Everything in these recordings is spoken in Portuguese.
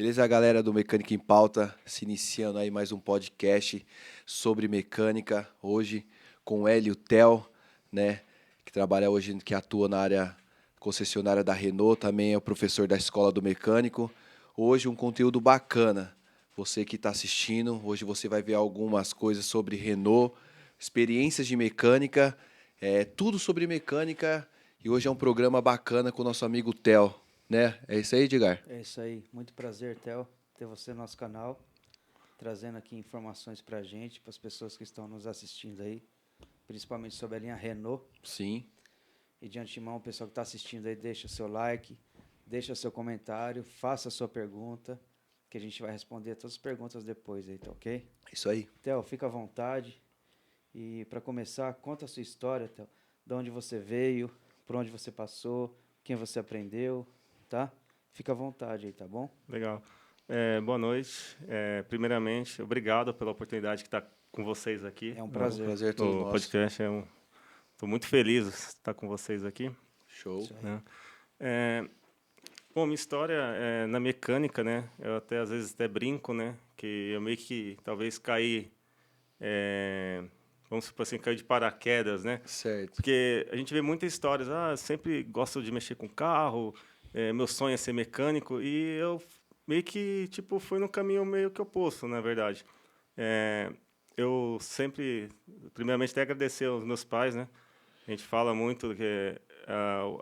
Beleza, galera do Mecânica em Pauta, se iniciando aí mais um podcast sobre mecânica, hoje com o Hélio Tel, né, que trabalha hoje, que atua na área concessionária da Renault, também é o professor da Escola do Mecânico. Hoje um conteúdo bacana, você que está assistindo, hoje você vai ver algumas coisas sobre Renault, experiências de mecânica, tudo sobre mecânica, e hoje é um programa bacana com o nosso amigo Tel, né? É isso aí, Edgar? É isso aí, muito prazer, Theo, ter você no nosso canal, trazendo aqui informações para a gente, para as pessoas que estão nos assistindo aí, principalmente sobre a linha Renault. Sim. E de antemão, o pessoal que está assistindo aí, deixa seu like, deixa seu comentário, faça a sua pergunta, que a gente vai responder todas as perguntas depois aí, tá ok? Isso aí. Theo, fica à vontade. E para começar, conta a sua história, Theo, de onde você veio, por onde você passou, quem você aprendeu, tá? Fica à vontade aí, tá bom? Legal. Boa noite. Primeiramente, obrigado pela oportunidade que está com vocês aqui É um É um prazer. prazer todo no nosso. podcast. Estou muito feliz de estar com vocês aqui. Show. Isso aí. Né? Bom, minha história é na mecânica, né? Eu até às vezes até brinco, né? Que eu meio que talvez caí, vamos supor assim, caí de paraquedas, né? Certo. Porque a gente vê muitas histórias, eu sempre gosto de mexer com carro, meu sonho é ser mecânico, e eu meio que, tipo, fui no caminho meio que oposto, na verdade. Eu sempre, primeiramente, até agradecer aos meus pais, né? A gente fala muito que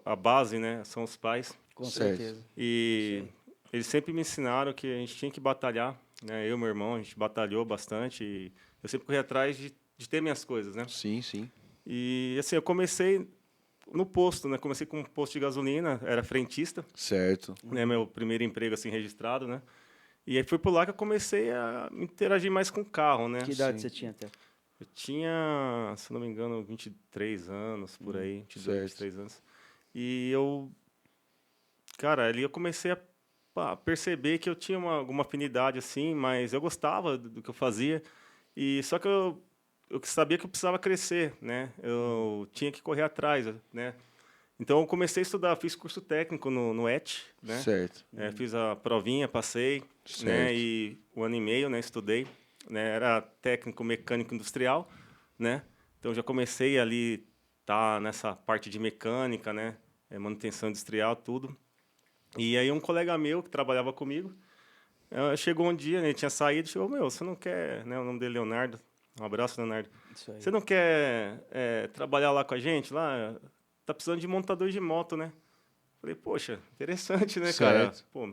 a base, né, são os pais, Com Certo. certeza. e Isso eles sempre me ensinaram que a gente tinha que batalhar, né? Eu e meu irmão, a gente batalhou bastante, e eu sempre corri atrás de ter minhas coisas, né? Sim, sim. E assim, eu comecei no posto, né? Comecei com um posto de gasolina, era frentista, Certo. né? Meu primeiro emprego assim registrado, né? E aí foi por lá que eu comecei a interagir mais com o carro, né? Que idade Sim. você tinha, Theo? Eu tinha, se não me engano, 23 anos, por aí, 22, certo. 23 anos. E eu, cara, ali eu comecei a perceber que eu tinha alguma afinidade assim, mas eu gostava do que eu fazia. E só que eu sabia que eu precisava crescer, né? Eu tinha que correr atrás, né? Então eu comecei a estudar, fiz curso técnico no ET, né? Certo. Fiz a provinha, passei, né? Certo. E 1 ano e meio, né? Estudei, né? Era técnico mecânico industrial, né? Então já comecei ali tá nessa parte de mecânica, né? Manutenção industrial, tudo. E aí um colega meu que trabalhava comigo chegou um dia, né? Ele tinha saído, chegou, meu, você não quer, né? O nome dele é Leonardo. Um abraço, Leonardo. Isso aí. Você não quer trabalhar lá com a gente? Lá tá precisando de montador de moto, né? Falei, poxa, interessante, né, cara? Certo. Pô,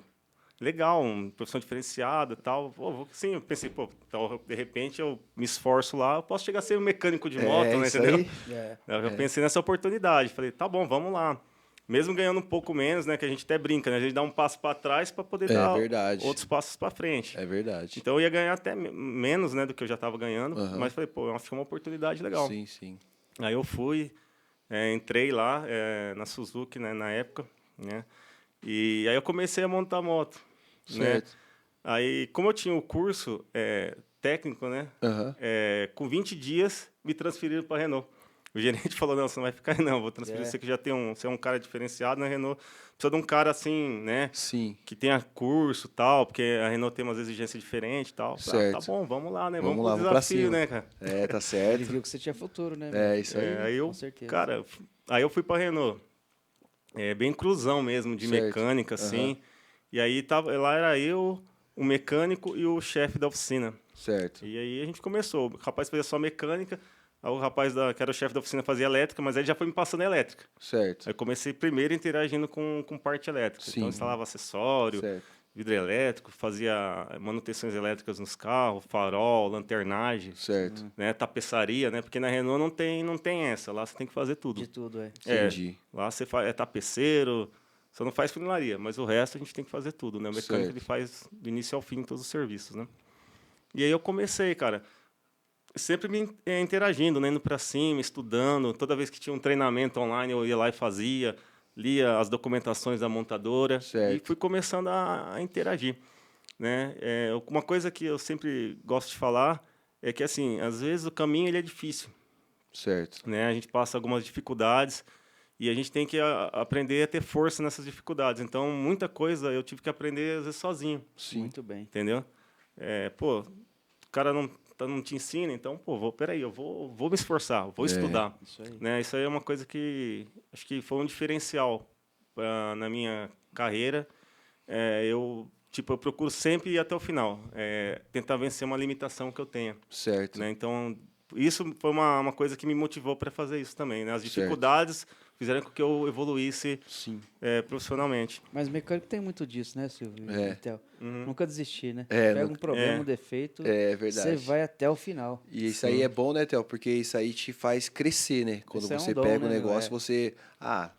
legal, uma profissão diferenciada e tal. Pô, sim, eu pensei, pô, então, de repente eu me esforço lá, eu posso chegar a ser um mecânico de moto, né, Isso entendeu? aí. É. Eu pensei nessa oportunidade. Falei, tá bom, vamos lá. Mesmo ganhando um pouco menos, né, que a gente até brinca, né? A gente dá um passo para trás para poder É dar verdade. outros passos para frente. É verdade. Então eu ia ganhar até menos, né, do que eu já estava ganhando, Aham. mas falei, pô, eu acho que é uma oportunidade legal. Sim, sim. Aí eu fui, entrei lá na Suzuki, né, na época, né? E aí eu comecei a montar moto, né? Certo. Aí, como eu tinha o curso técnico, né? Aham. Com 20 dias, me transferiram para a Renault. O gerente falou, não, você não vai ficar aí, não, vou transferir É. você que já tem você é um cara diferenciado na Renault. Precisa de um cara assim, né? Sim. Que tenha curso e tal, porque a Renault tem umas exigências diferentes e tal. Falei, tá Certo. bom, vamos lá, né? Vamos Vamos lá, pro vamos pra desafio, cima. né, cara? Tá Ele certo. viu que você tinha futuro, né, meu? É isso aí. Aí eu, Com certeza. cara, aí eu fui para a Renault. Bem cruzão mesmo, de Certo. mecânica, assim. E aí lá era eu, o mecânico e o chefe da oficina. Certo. E aí a gente começou. O rapaz fazia só mecânica, aí o rapaz que era o chefe da oficina fazia elétrica, mas aí ele já foi me passando elétrica. Certo. Aí eu comecei primeiro interagindo com parte elétrica. Sim. Então, eu instalava acessório, Certo. vidro elétrico, fazia manutenções elétricas nos carros, farol, lanternagem, Certo. né, tapeçaria, né? Porque na Renault não tem essa, lá você tem que fazer tudo. De tudo, é. Entendi. Lá você faz, tapeceiro, só não faz funilaria, mas o resto a gente tem que fazer tudo, né? O mecânico Certo. ele faz do início ao fim todos os serviços, né? E aí eu comecei, cara, sempre me interagindo, né? Indo para cima, estudando. Toda vez que tinha um treinamento online, eu ia lá e fazia, lia as documentações da montadora e Certo. fui começando a interagir, né? Uma coisa que eu sempre gosto de falar é que, assim, às vezes o caminho ele é difícil, Certo. né? A gente passa algumas dificuldades E a gente tem que aprender a ter força nessas dificuldades. Então, muita coisa eu tive que aprender, às vezes, sozinho. Sim. Muito bem. Entendeu? Pô, o cara não te ensina, então, pô, peraí, eu vou me esforçar, vou estudar. Isso aí. Né? Isso aí é uma coisa que acho que foi um diferencial na minha carreira. Eu procuro sempre ir até o final, tentar vencer uma limitação que eu tenha. Certo. Né? Então, isso foi uma coisa que me motivou para fazer isso também. Né? As dificuldades fizeram com que eu evoluísse Sim. profissionalmente. Mas mecânico tem muito disso, né, Silvio? É. E Theo? Uhum. Nunca desistir, né? É, Pega um problema, é. um defeito, É verdade. você vai até o final. E isso Sim. aí é bom, né, Theo? Porque isso aí te faz crescer, né? Quando Isso é um você dom, pega né, um meu? negócio, É. você... Ah,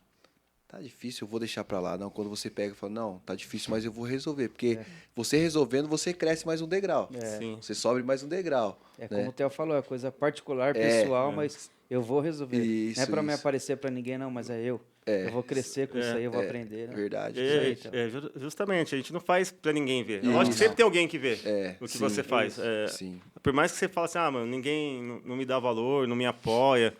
tá difícil, eu vou deixar pra lá. Não, quando você pega e fala, não, tá difícil, mas eu vou resolver. Porque você resolvendo, você cresce mais um degrau. Sim. Você sobe mais um degrau. É né? como o Theo falou, é coisa particular, pessoal, É. mas eu vou resolver. Isso, Não é para me isso. aparecer para ninguém, não, mas é eu. Eu vou crescer com isso aí, eu vou aprender, né? Verdade. Isso aí, Theo. Justamente, a gente não faz para ninguém ver. Isso. Lógico que sempre tem alguém que vê o que sim, você faz. isso. Sim. Por mais que você fale assim, mano, ninguém não me dá valor, não me apoia,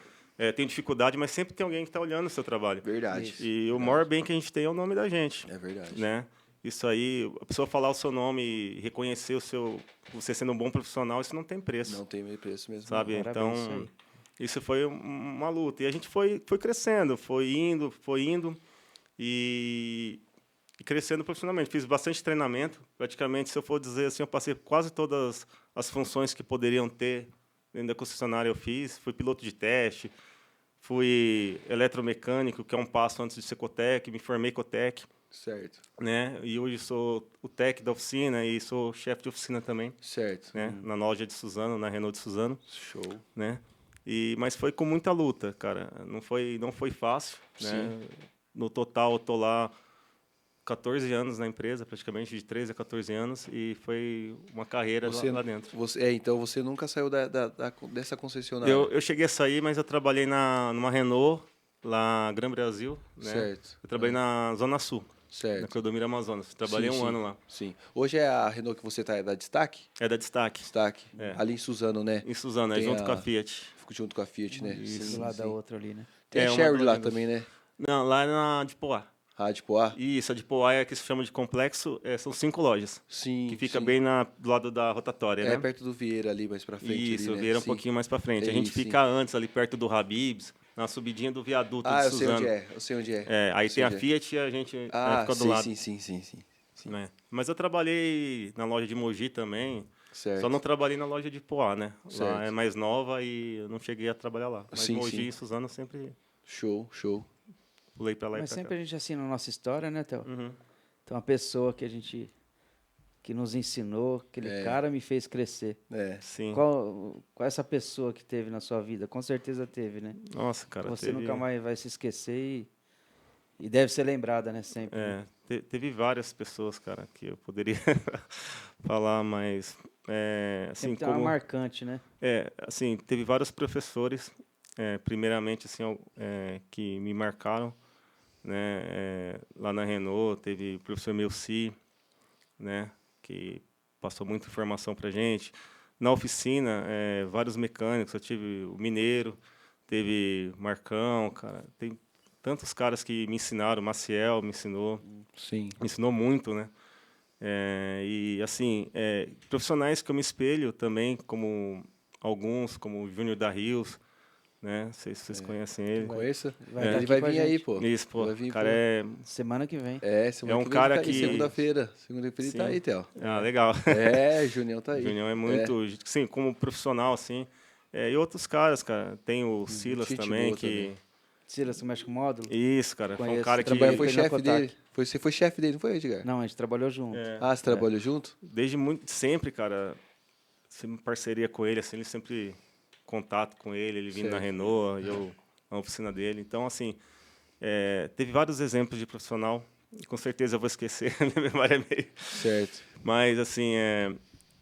tenho dificuldade, mas sempre tem alguém que está olhando o seu trabalho. Verdade. E o maior bem que a gente tem é o nome da gente. É verdade. Né? Isso aí, a pessoa falar o seu nome e reconhecer você sendo um bom profissional, isso não tem preço. Não tem meio preço mesmo. Sabe? Parabéns, Então, isso aí. isso foi uma luta. E a gente foi crescendo, foi indo e crescendo profissionalmente. Fiz bastante treinamento. Praticamente, se eu for dizer assim, eu passei quase todas as funções que poderiam ter dentro da concessionária eu fiz. Fui piloto de teste, fui eletromecânico, que é um passo antes de ser Cotec, me formei Cotec. Certo. Né? E hoje sou o tech da oficina e sou chefe de oficina também, Certo. né? Na loja de Suzano, na Renault de Suzano, Show. né? Mas foi com muita luta, cara. Não foi fácil, né? Sim. No total, eu tô lá 14 anos na empresa, praticamente de 13 a 14 anos, e foi uma carreira lá dentro. Então você nunca saiu dessa concessionária. Eu cheguei a sair, mas eu trabalhei numa Renault, lá Gran Brasil, né? Certo. Eu trabalhei na Zona Sul, Certo. na Clodomiro Amazonas. Trabalhei um ano lá. Sim. Hoje é a Renault que você tá da Destaque? É da Destaque, Destaque. Ali em Suzano, né? em Suzano, Tem junto com a Fiat. Fico junto com a Fiat, né? Isso, do lado da outra ali, né? Tem a uma Sherwood do lá lado da também, né? Não, lá é na de Poá. Rádio Poá? Isso, a de Poá é a que se chama de complexo, são 5 lojas. Sim. Que fica sim. bem do lado da rotatória, É né? perto do Vieira ali, mais pra frente. Isso, ali, né? Vieira um Sim. pouquinho mais pra frente. É A gente isso, fica antes, ali perto do Habib's, na subidinha do viaduto Ah, de eu sei Suzano. onde é. Eu sei onde é. Aí Eu sei tem a onde é. Fiat e a gente fica do sim, lado. sim. Né? Mas eu trabalhei na loja de Mogi também. Certo. Só não trabalhei na loja de Poá, né? Certo. Lá é mais nova e eu não cheguei a trabalhar lá. Mas Sim, Mogi sim. e Suzano eu sempre Show. pulei pra lá Mas e pra sempre a gente assina a nossa história, né, Theo? Uhum. Então, a pessoa que nos ensinou, aquele cara me fez crescer. Sim. Qual é essa pessoa que teve na sua vida? Com certeza teve, né? Nossa, cara. Você nunca mais vai se esquecer e deve ser lembrada, né? Sempre. Teve várias pessoas, cara, que eu poderia falar, mas assim, Sempre tem uma marcante, né? assim, teve vários professores, primeiramente assim, que me marcaram, né? Lá na Renault teve o professor Melci, né? Que passou muita informação para gente. Na oficina, vários mecânicos, eu tive o Mineiro, teve Marcão, cara, tem tantos caras que me ensinaram, Maciel me ensinou, Sim. me ensinou muito, né? E assim, profissionais que eu me espelho também, como alguns, como o Júnior da Rios, né? Não sei se vocês conhecem ele. Conheça? Vai estar Ele aqui vai com a vir aí, gente. pô. Isso, pô. Vai vir, O cara pô. Semana que vem. Semana um que vem cara ele tá aí, que- segunda-feira. Segunda-feira ele tá Sim. aí, Theo. legal. Junião tá aí. O Junião é muito, sim, como profissional, assim. E outros caras, cara. Tem o Silas gente também, boa que... também. Silas, que mexe com módulo? Isso, cara. Foi um Conheço. cara que... Trabalha, foi Foi na chefe Kotak. dele. Você foi chefe dele, não foi, Edgar? Não, a gente trabalhou junto. Você trabalhou junto? Desde muito sempre, cara, sempre parceria com ele, assim, ele sempre contato com ele vindo na Certo. Renault, e eu na oficina dele. Então, assim, teve vários exemplos de profissional, e com certeza eu vou esquecer, minha memória é meio... Certo. Mas, assim,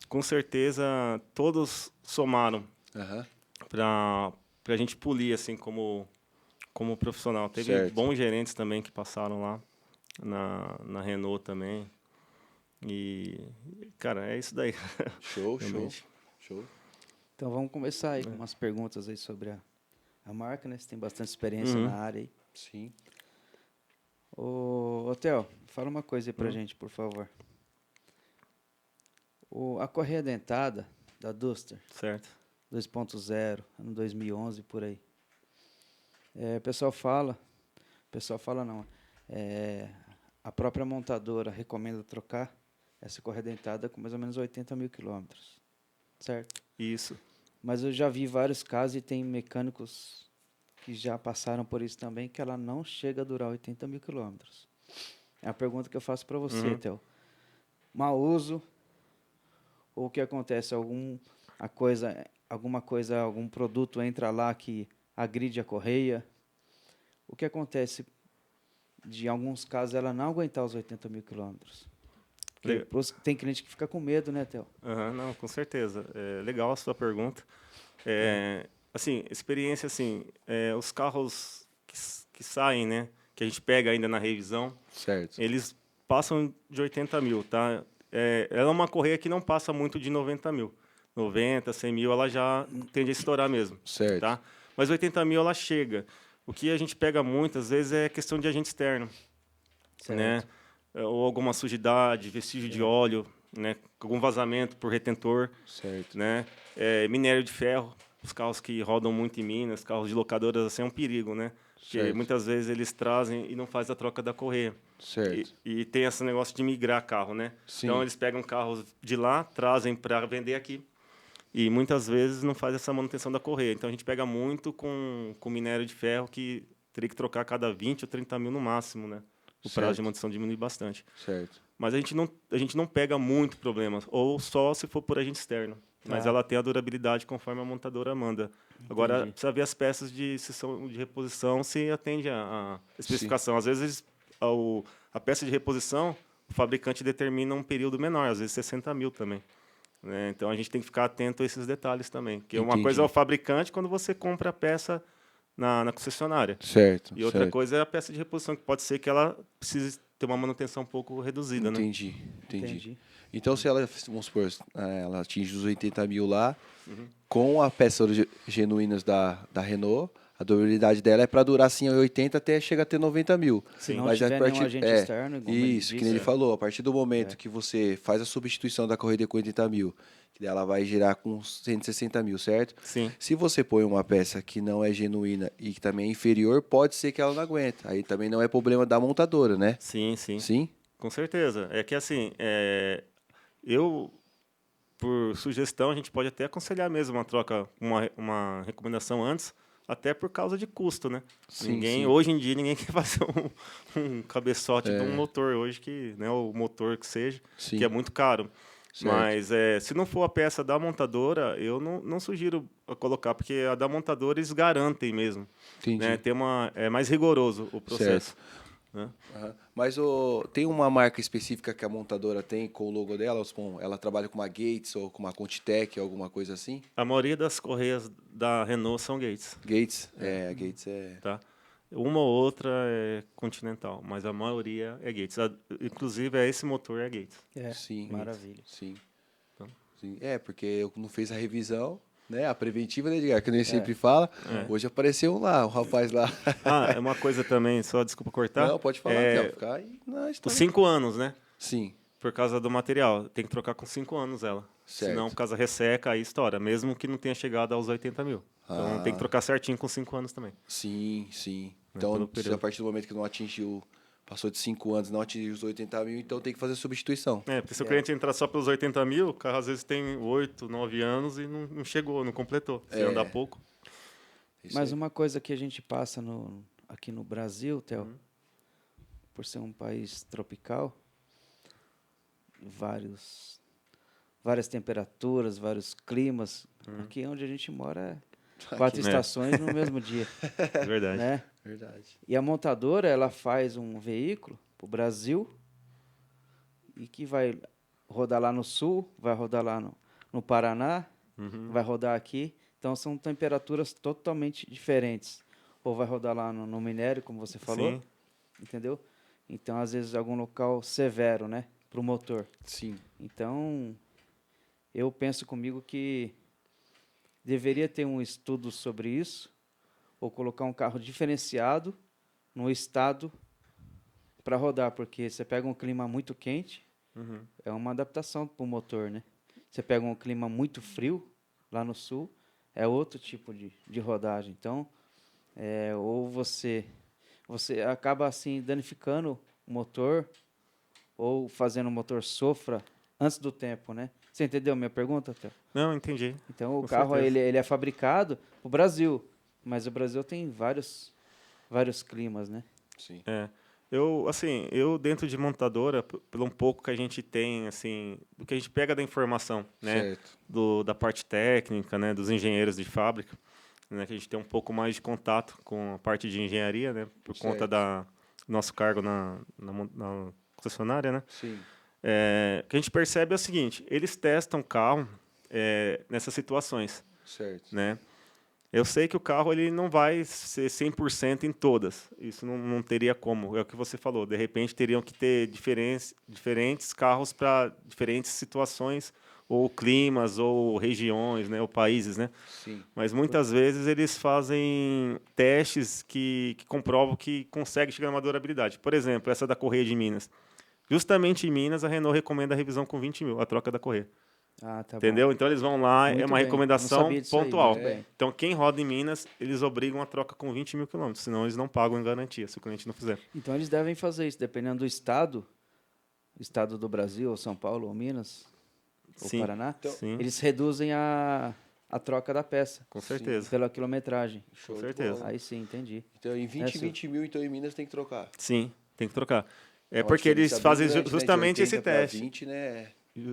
com certeza todos somaram Aham. para a gente polir, assim, como profissional. Teve Certo. bons gerentes também que passaram lá, na Renault também. E, cara, é isso daí. Show. Realmente. Então vamos começar aí com umas perguntas aí sobre a marca, né? Você tem bastante experiência Uhum. na área aí. Sim. Ô, Theo, fala uma coisa aí pra gente, por favor. A correia dentada da Duster Certo. 2.0, ano 2011, por aí. O pessoal fala não, a própria montadora recomenda trocar essa correia dentada com mais ou menos 80 mil quilômetros, certo? Isso. Mas eu já vi vários casos e tem mecânicos que já passaram por isso também, que ela não chega a durar 80 mil quilômetros. É a pergunta que eu faço para você, Theo. Mau uso, ou o que acontece? Algum produto entra lá que agride a correia? O que acontece de, em alguns casos, ela não aguentar os 80 mil quilômetros? Tem cliente que fica com medo, né, Theo? Não, com certeza. Legal a sua pergunta. Assim, experiência, assim, os carros que saem, né, que a gente pega ainda na revisão, Certo. eles passam de 80 mil, tá? Ela é uma correia que não passa muito de 90 mil. 90, 100 mil, ela já tende a estourar mesmo. Certo. Tá? Mas 80 mil, ela chega. O que a gente pega muitas vezes é questão de agente externo. Certo. Né? Ou alguma sujidade, vestígio de óleo, né? Algum vazamento por retentor. Certo. Né? Minério de ferro. Os carros que rodam muito em Minas, carros de locadoras, assim, é um perigo, né? Porque Certo. muitas vezes eles trazem e não faz a troca da correia. Certo. E tem esse negócio de migrar carro, né? Sim. Então, eles pegam carros de lá, trazem para vender aqui. E muitas vezes não faz essa manutenção da correia. Então, a gente pega muito com minério de ferro que teria que trocar a cada 20 ou 30 mil no máximo, né? O prazo de manutenção diminui bastante. Certo. Mas a gente não pega muito problema, ou só se for por agente externo. Mas ela tem a durabilidade conforme a montadora manda. Agora, Entendi. precisa ver as peças se são de reposição, se atende a especificação. Às vezes, a peça de reposição, o fabricante determina um período menor, às vezes 60 mil também. Né? Então, a gente tem que ficar atento a esses detalhes também. Porque uma coisa é o fabricante quando você compra a peça na concessionária. Certo. E outra coisa é a peça de reposição, que pode ser que ela precise ter uma manutenção um pouco reduzida. Entendi. Entendi. Então, se ela, vamos supor, ela atinge os 80 mil lá, com a peça genuínas da Renault, a durabilidade dela é para durar assim 80 até chegar a ter 90 mil. Se não Mas tiver a partir, nenhum agente externo, igual ele isso, que disse, nem ele falou, a partir do momento que você faz a substituição da correia com 80 mil, que daí ela vai girar com 160 mil, certo? Sim. Se você põe uma peça que não é genuína e que também é inferior, pode ser que ela não aguenta. Aí também não é problema da montadora, né? Sim, sim. Sim? Com certeza. É que assim, eu, por sugestão, a gente pode até aconselhar mesmo uma troca, uma recomendação antes, até por causa de custo, né? Sim. Hoje em dia, ninguém quer fazer um cabeçote de um motor hoje, né, o motor que seja, que é muito caro. Certo. Mas se não for a peça da montadora, eu não sugiro colocar, porque a da montadora eles garantem mesmo. Entendi. Né? É mais rigoroso o processo. Né? Mas tem uma marca específica que a montadora tem com o logo dela? Ela trabalha com uma Gates ou com uma Contitec, alguma coisa assim? A maioria das correias da Renault são Gates. Gates? A Gates é... Tá? Uma ou outra é Continental, mas a maioria é Gates. Inclusive, esse motor é Gates. Sim. Maravilha. Sim. Então. Sim. Porque eu não fiz a revisão, né? A preventiva, né, Edgar? Que nem sempre fala. Hoje apareceu um rapaz lá. É uma coisa também, só desculpa cortar. Não, pode falar, ficar aí na Os história. 5 anos, né? Sim. Por causa do material. Tem que trocar com 5 anos ela. Certo. Senão, por causa resseca, aí estoura. Mesmo que não tenha chegado aos 80 mil. Então, tem que trocar certinho com 5 anos também. Sim. Então, se a partir do momento que não atingiu, passou de 5 anos, não atingiu os 80 mil, então tem que fazer substituição. Porque se o cliente entrar só pelos 80 mil, o carro às vezes tem 8, 9 anos e não chegou, não completou. Se andar pouco. Mas uma coisa que a gente passa aqui no Brasil, Theo, por ser um país tropical, várias temperaturas, vários climas. Aqui onde a gente mora é 4 estações no mesmo dia. É verdade. Né? Verdade. E a montadora, ela faz um veículo para o Brasil e que vai rodar lá no sul, vai rodar lá no Paraná, vai rodar aqui. Então, são temperaturas totalmente diferentes. Ou vai rodar lá no minério, como você falou. Sim. Entendeu? Então, às vezes, algum local severo, né? Para o motor. Sim. Então, eu penso comigo que deveria ter um estudo sobre isso, ou colocar um carro diferenciado, no estado para rodar, porque você pega um clima muito quente, é uma adaptação para o motor, né? Você pega um clima muito frio, lá no sul, é outro tipo de rodagem. Então, ou você acaba assim danificando o motor, ou fazendo o motor sofra antes do tempo, né? Você entendeu a minha pergunta, Theo? Não, entendi. Então, o Com carro certeza. ele é fabricado no Brasil, mas o Brasil tem vários climas, né? Sim. Eu dentro de montadora, pelo um pouco que a gente tem, assim, do que a gente pega da informação, né, Certo. da parte técnica, né, dos engenheiros de fábrica, né, que a gente tem um pouco mais de contato com a parte de engenharia, né, por conta Certo. do nosso cargo na concessionária, né. Sim. O que a gente percebe é o seguinte: eles testam o carro nessas situações, Certo. né. Eu sei que o carro ele não vai ser 100% em todas. Isso não teria como. É o que você falou. De repente, teriam que ter diferentes carros para diferentes situações, ou climas, ou regiões, né, ou países. Né? Sim. Mas muitas vezes eles fazem testes que comprovam que consegue chegar numa durabilidade. Por exemplo, essa da correia de Minas. Justamente em Minas, a Renault recomenda a revisão com 20 mil, a troca da correia. Ah, tá Entendeu? bom. Então eles vão lá, é Muito uma bem. Eu não recomendação sabia disso aí, pontual. muito bem. Então quem roda em Minas, eles obrigam a troca com 20 mil quilômetros, senão eles não pagam em garantia, se o cliente não fizer. Então eles devem fazer isso, dependendo do estado do Brasil, ou São Paulo, ou Minas, ou Sim, Paraná, sim, eles reduzem a troca da peça com certeza. pela quilometragem. Show Com de certeza. bola. Aí sim, entendi. Então, em 20, Essa- 20 mil, então em Minas tem que trocar. Sim, tem que trocar. É É uma porque eles diferença bem fazem grande, né? justamente De esse 80 para teste. 20, né?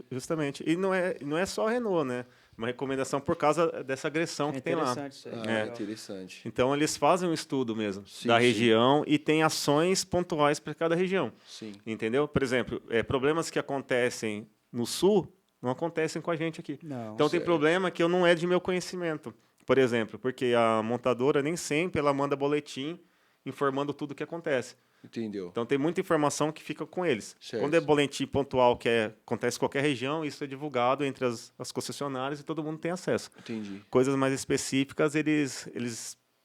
Justamente. E não é só a Renault, né? Uma recomendação por causa dessa agressão É que tem lá. interessante isso aí. Ah, legal. interessante. Então eles fazem um estudo mesmo Sim, da sim. região e tem ações pontuais para cada região. Sim. Entendeu? Por exemplo, problemas que acontecem no sul não acontecem com a gente aqui. Não, Então tem certo. problema que não é de meu conhecimento. Por exemplo, porque a montadora nem sempre ela manda boletim informando tudo o que acontece. Entendeu? Então tem muita informação que fica com eles. Certo. Quando é boletim pontual acontece em qualquer região, isso é divulgado entre as concessionárias e todo mundo tem acesso. Entendi. Coisas mais específicas,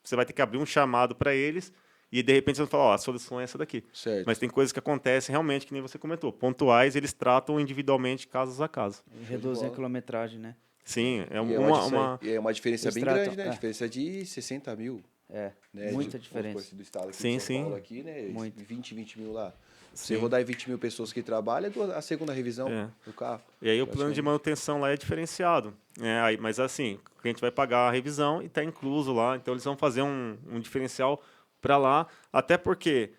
você vai ter que abrir um chamado para eles e de repente você vai falar, ó, a solução é essa daqui. Certo. Mas tem coisas que acontecem realmente, que nem você comentou, pontuais, eles tratam individualmente, caso a caso. E reduzem a bola. quilometragem, né? Sim, é E é uma diferença Eles bem tratam- grande, né? é. Diferença de 60 mil. É, Né? muita Vamos diferença. supor, do estado aqui Sim, de São sim. Paulo aqui, né? Muito. 20 mil lá. Você Sim. rodar em 20 mil pessoas que trabalham, a segunda revisão É. do carro. E aí o plano de praticamente. manutenção lá é diferenciado. Mas assim, o cliente vai pagar a revisão e está incluso lá. Então eles vão fazer um diferencial para lá, até porque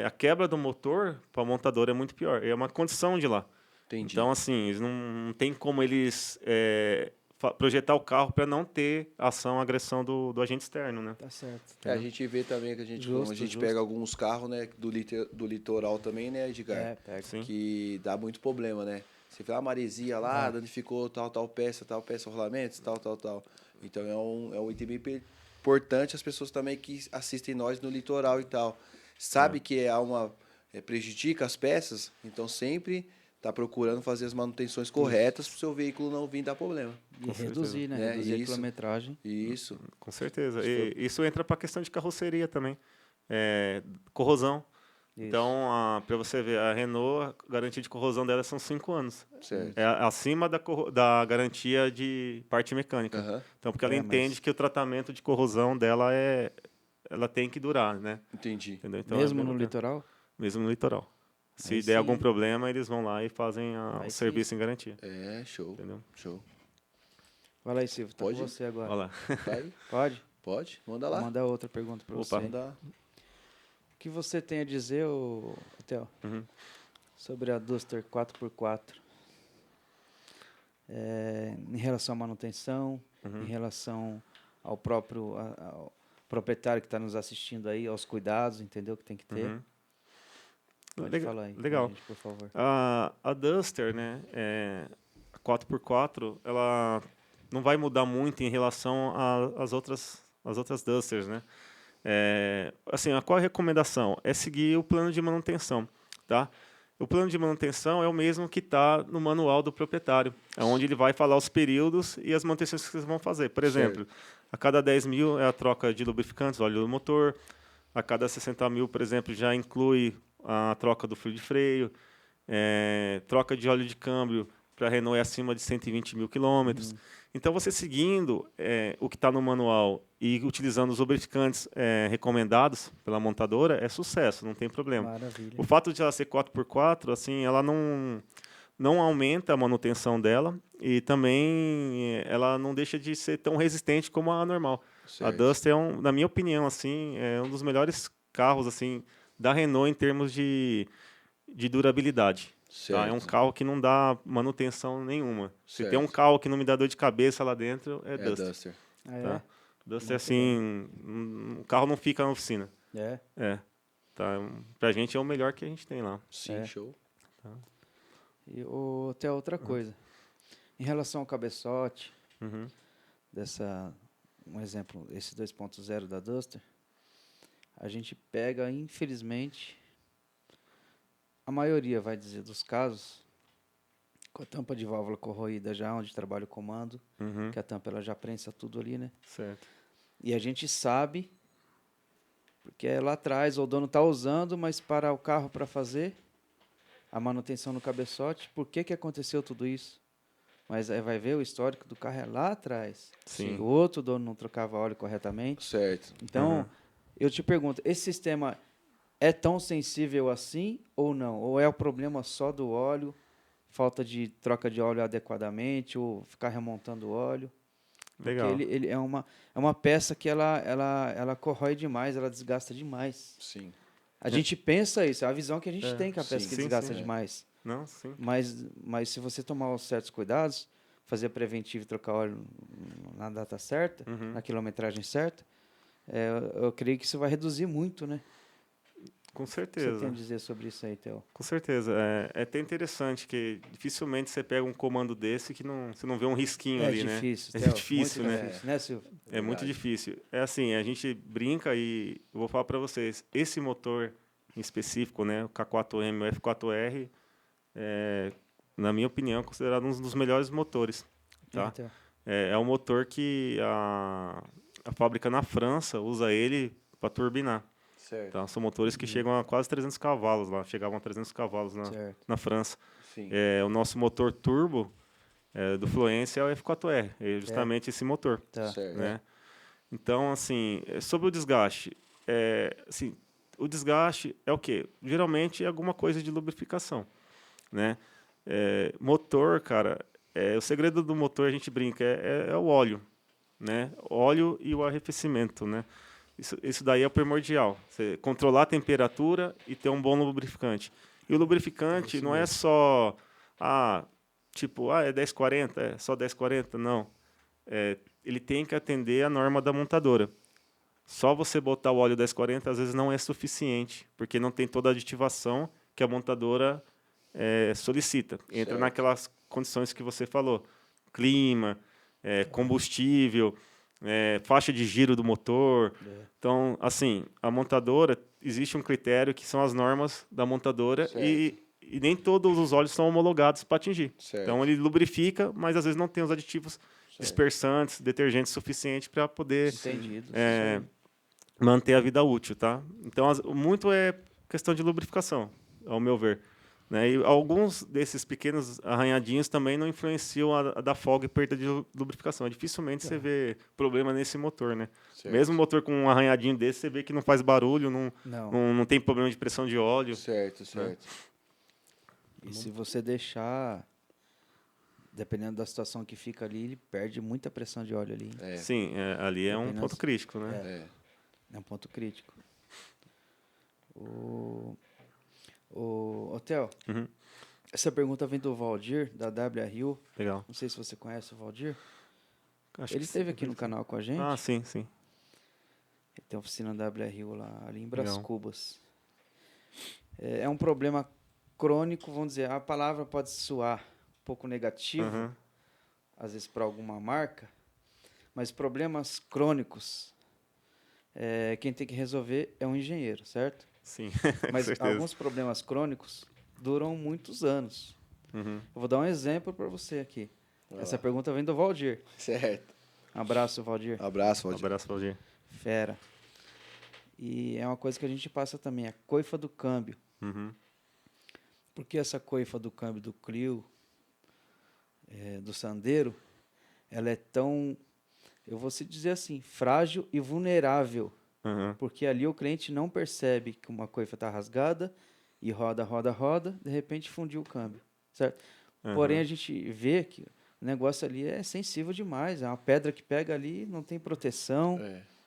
a quebra do motor para o montador é muito pior. É uma condição de lá. Entendi. Então, assim, eles não tem como eles projetar o carro para não ter agressão do agente externo, né? Tá certo. A gente vê também que Justo, a gente justo. pega alguns carros, né, do litoral também, né, Edgar? É, pega. Sim. Que dá muito problema, né? Você vê a maresia lá, danificou tal peça, rolamentos, tal. Então é um item bem importante as pessoas também que assistem nós no litoral e tal. Sabe que prejudica as peças, então sempre tá procurando fazer as manutenções corretas para o seu veículo não vir dar problema. E Com reduzir, né? certeza. Reduzir a Isso. quilometragem. Isso. Com certeza. Isso E isso entra para a questão de carroceria também. Corrosão. Isso. Então, para você ver, a Renault, a garantia de corrosão dela são 5 anos. Certo. É acima da garantia de parte mecânica. Aham. Então, porque ela É, mas- entende que o tratamento de corrosão dela ela tem que durar, né? Entendi. Entendeu? Então, Mesmo é no bem bacana. litoral? Mesmo no litoral. Se Aí der algum sim. problema, eles vão lá e fazem Aí o sim. serviço em garantia. É, show. Entendeu? Show. Vai lá aí, Silvio. Tá Pode? com você agora. Olha lá. Vai? Pode? Pode? Manda Vou lá. mandar outra pergunta para você. Opa. Manda. O que você tem a dizer, Theo, Uhum. sobre a Duster 4x4? Em relação à manutenção, Uhum. em relação ao próprio ao proprietário que está nos assistindo aí, aos cuidados, entendeu? Que tem que ter. Uhum. Pode falar aí, pra Legal. gente, por favor. A Duster, né, a 4x4, ela não vai mudar muito em relação às outras Dusters, né? Assim, qual a recomendação? É seguir o plano de manutenção, tá? O plano de manutenção é o mesmo que está no manual do proprietário, onde ele vai falar os períodos e as manutenções que vocês vão fazer. Por exemplo, a cada 10 mil é a troca de lubrificantes, óleo do motor. a cada 60 mil, por exemplo, já inclui a troca do fluido de freio, troca de óleo de câmbio para a Renault é acima de 120 mil quilômetros. Então, você seguindo o que está no manual e utilizando os lubrificantes recomendados pela montadora, é sucesso, não tem problema. Maravilha. O fato de ela ser 4x4, assim, ela não aumenta a manutenção dela e também ela não deixa de ser tão resistente como a normal. Certo. A Duster, na minha opinião, assim, é um dos melhores carros assim, da Renault em termos de durabilidade. Tá? É um Certo. carro que não dá manutenção nenhuma. Se tem um Certo. carro que não me dá dor de cabeça lá dentro, é É Duster. Duster. Ah, é? Tá? Duster, Muito assim, o carro não fica na oficina. É. Tá? Pra gente é o melhor que a gente tem lá. Sim, show. E até outra coisa. Em relação ao cabeçote, Uhum. um exemplo, esse 2.0 da Duster, a gente pega, infelizmente, a maioria, vai dizer, dos casos, com a tampa de válvula corroída já, onde trabalha o comando, Uhum. que a tampa ela já prensa tudo ali, né? Certo. E a gente sabe, porque é lá atrás, o dono está usando, mas para o carro para fazer a manutenção no cabeçote, por que aconteceu tudo isso? Mas vai ver, o histórico do carro é lá atrás. Sim. O outro dono não trocava óleo corretamente. Certo. Então, eu te pergunto, esse sistema é tão sensível assim ou não? Ou é o problema só do óleo, falta de troca de óleo adequadamente, ou ficar remontando o óleo? Porque Legal. ele é uma peça que ela corrói demais, ela desgasta demais. Sim. A gente pensa isso, é a visão que a gente tem que a peça sim, que sim, desgasta sim. demais. Não, sim. Mas se você tomar os certos cuidados, fazer a preventiva e trocar óleo na data certa, na quilometragem certa, eu creio que isso vai reduzir muito, né? Com O que você certeza. tem a dizer sobre isso aí, Theo? Com certeza. É até interessante que dificilmente você pega um comando desse que você não vê um risquinho ali, né? Difícil, É Theo, difícil, muito né? difícil, né, Silvio? É muito difícil. É assim, a gente brinca e eu vou falar para vocês, esse motor em específico, né, o K4M, o F4R, na minha opinião, é considerado um dos melhores motores, tá? Theo. É um motor que a fábrica na França usa ele para turbinar. Certo. Tá? São motores que chegam a quase 300 cavalos lá, chegavam a 300 cavalos Certo. na França. Sim. O nosso motor turbo do Fluence é o F4R, é justamente esse motor. Tá. Certo. Né? Então, assim, sobre o desgaste, assim, o desgaste é o quê? Geralmente é alguma coisa de lubrificação, né? Motor, cara, o segredo do motor, a gente brinca, é o óleo, né? Óleo e o arrefecimento, né? Isso daí é o primordial. Você controlar a temperatura e ter um bom lubrificante. E o lubrificante não é só, é 1040, é só 1040, não. Ele tem que atender a norma da montadora. Só você botar o óleo 1040 às vezes não é suficiente, porque não tem toda a aditivação que a montadora solicita. Entra Certo. naquelas condições que você falou. Clima, combustível, faixa de giro do motor. Então, assim, a montadora, existe um critério que são as normas da montadora e nem todos os óleos são homologados para atingir. Certo. Então, ele lubrifica, mas às vezes não tem os aditivos dispersantes, detergentes suficientes para poder Entendido. manter a vida útil, tá? Então, muito é questão de lubrificação, ao meu ver. Né? E alguns desses pequenos arranhadinhos também não influenciam a da folga e perda de lubrificação. Dificilmente você vê problema nesse motor, né? Certo. Mesmo motor com um arranhadinho desse, você vê que não faz barulho, não tem problema de pressão de óleo. Certo. E se você deixar, dependendo da situação que fica ali, ele perde muita pressão de óleo ali. Sim, ali é um Apenas- ponto crítico, né? É um ponto crítico. Theo, essa pergunta vem do Valdir, da WRU. Legal. Não sei se você conhece o Valdir. Acho Ele que esteve sim. aqui no canal com a gente. Ah, sim. Ele tem oficina WRU lá, ali em Legal. Brás Cubas. É um problema crônico, vamos dizer, a palavra pode soar um pouco negativa, às vezes para alguma marca, mas problemas crônicos, quem tem que resolver é um engenheiro, certo? Sim, Mas certeza. alguns problemas crônicos duram muitos anos. Eu vou dar um exemplo para você aqui. Essa pergunta vem do Valdir. Certo. Abraço, Valdir. Abraço, Valdir. Abraço, Valdir. Fera. E é uma coisa que a gente passa também, a coifa do câmbio. Uhum. Por que essa coifa do câmbio do Clio, do Sandero, ela é tão, eu vou se dizer assim, frágil e vulnerável? Uhum. Porque ali o cliente não percebe que uma coifa está rasgada e roda, roda, roda, de repente fundiu o câmbio, certo? Porém, a gente vê que o negócio ali é sensível demais, é uma pedra que pega ali, não tem proteção,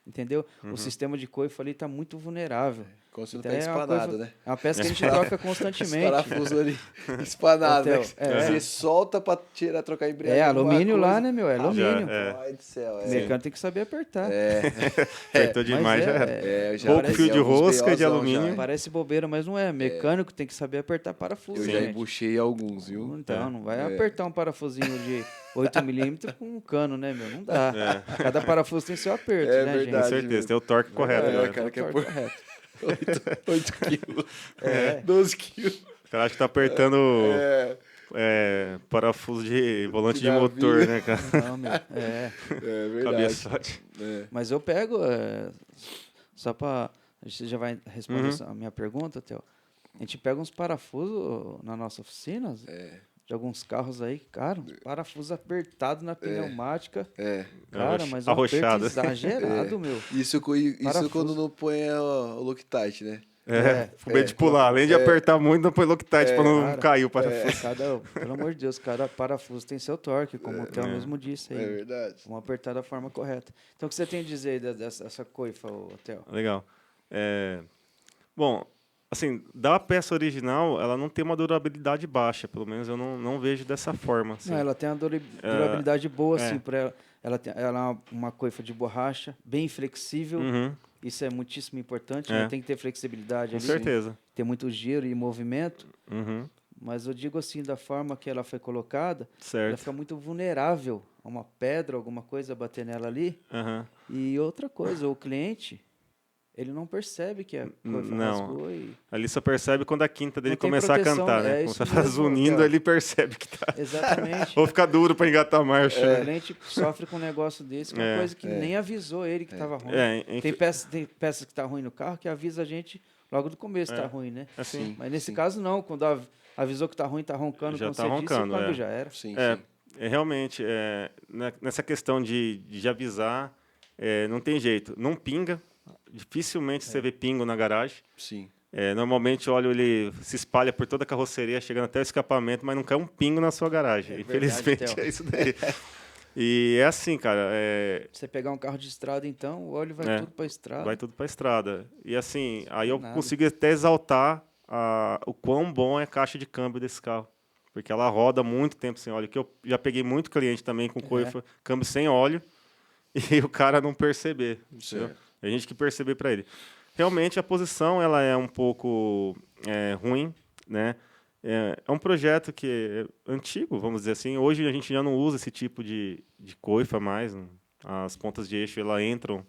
entendeu? O sistema de coifa ali está muito vulnerável. Como se não Então tá é uma espanado, coifa, né? é uma peça que a gente troca Os constantemente. parafusos ali espanados, né? Hotel, Você solta pra tirar, trocar a embreagem. É alguma alumínio coisa. lá, né, meu? É alumínio. Pai do céu, O mecânico tem que saber apertar. Apertou demais, já era. eu já Pouco peguei fio de alguns rosca de BOzão alumínio. já. Parece bobeira, mas não é. Mecânico tem que saber apertar parafuso. Eu Sim. já gente. embuchei alguns, viu? Então, não vai apertar um parafusinho de 8 milímetros com um cano, né, meu? Não dá. Cada parafuso tem seu aperto, É né, Com verdade. gente? certeza, mesmo. tem o torque correto. É, Né? cara, Tem que o é torque por correto. 8 quilos. É. 12 quilos. O cara acha que tá apertando parafuso de volante de motor, né, cara? Não, meu. É. É verdade. Cabeçote. Mas eu pego, só para... Você já vai responder a minha pergunta, Theo. A gente pega uns parafusos na nossa oficina, de alguns carros aí, cara, uns parafusos apertados na pneumática. Cara, mas um aperto Arrochado. exagerado, meu. Isso Parafuso. quando não põe o Loctite, né? Com medo de pular. Além de apertar muito, não põe Loctite pra não Cara, cair o parafuso. pelo amor de Deus, cada parafuso tem seu torque, como o Theo mesmo disse aí. É verdade. Vamos apertar da forma correta. Então, o que você tem a dizer aí dessa coifa, Theo? Legal. Bom, assim, da peça original, ela não tem uma durabilidade baixa. Pelo menos eu não vejo dessa forma. Assim. Não, ela tem uma durabilidade boa, assim, para ela. Ela é uma coifa de borracha, bem flexível. Isso é muitíssimo importante, né? Tem que ter flexibilidade Com ali. certeza. Ter muito giro e movimento. Mas eu digo assim, da forma que ela foi colocada, Certo. ela fica muito vulnerável a uma pedra, alguma coisa bater nela ali. E outra coisa, o cliente, ele não percebe que a coifa rasgou e... Ali só percebe quando a quinta dele Não tem começar proteção, a cantar, né? é Quando isso você tá mesmo, zunindo, Theo. ele percebe que tá... Exatamente. Ou fica duro pra engatar a marcha. O cliente sofre com um negócio desse, que é uma coisa que nem avisou ele que estava ruim. Tem peças que tá ruim no carro que avisa a gente logo do começo que tá ruim, né? Assim, Mas nesse caso não, quando avisou que tá ruim, tá roncando, Já como tá você roncando, disse, o câmbio já era. sim. Realmente, nessa questão de avisar, não tem jeito. Não pinga. Dificilmente você vê pingo na garagem. Sim. Normalmente o óleo ele se espalha por toda a carroceria, chegando até o escapamento, mas não cai um pingo na sua garagem. Infelizmente, Theo. é isso daí. E é assim, cara. Você pegar um carro de estrada, então, o óleo vai tudo para estrada. Vai tudo para estrada. E assim, aí eu Nada. consigo até exaltar o quão bom é a caixa de câmbio desse carro. Porque ela roda muito tempo sem óleo. Que eu já peguei muito cliente também com coifa, câmbio sem óleo, e o cara não perceber. A gente que perceber para ele. Realmente a posição ela é um pouco ruim, né? É um projeto que é antigo, vamos dizer assim. Hoje a gente já não usa esse tipo de coifa mais. As pontas de eixo ela entram,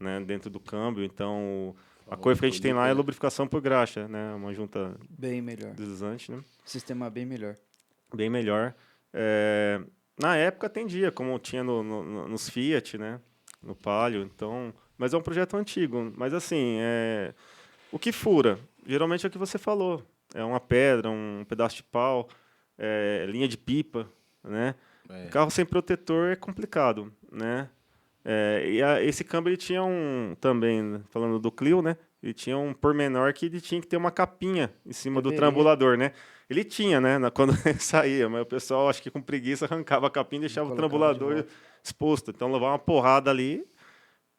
né, dentro do câmbio. Então a coifa que a gente tem lá é lubrificação por graxa, né? Uma junta bem melhor. deslizante, né? Sistema bem melhor. Bem melhor. Na época atendia, como tinha nos Fiat, né? No Palio. Então, mas é um projeto antigo. Mas assim, o que fura, geralmente é o que você falou. É uma pedra, um pedaço de pau, linha de pipa, né? Carro sem protetor é complicado, né? Esse câmbio ele tinha também, falando do Clio, né? Ele tinha um pormenor que ele tinha que ter uma capinha em cima do trambulador, né? Ele tinha, né? Quando saía, mas o pessoal, acho que com preguiça, arrancava a capinha e deixava o trambulador exposto. Então, levava uma porrada ali,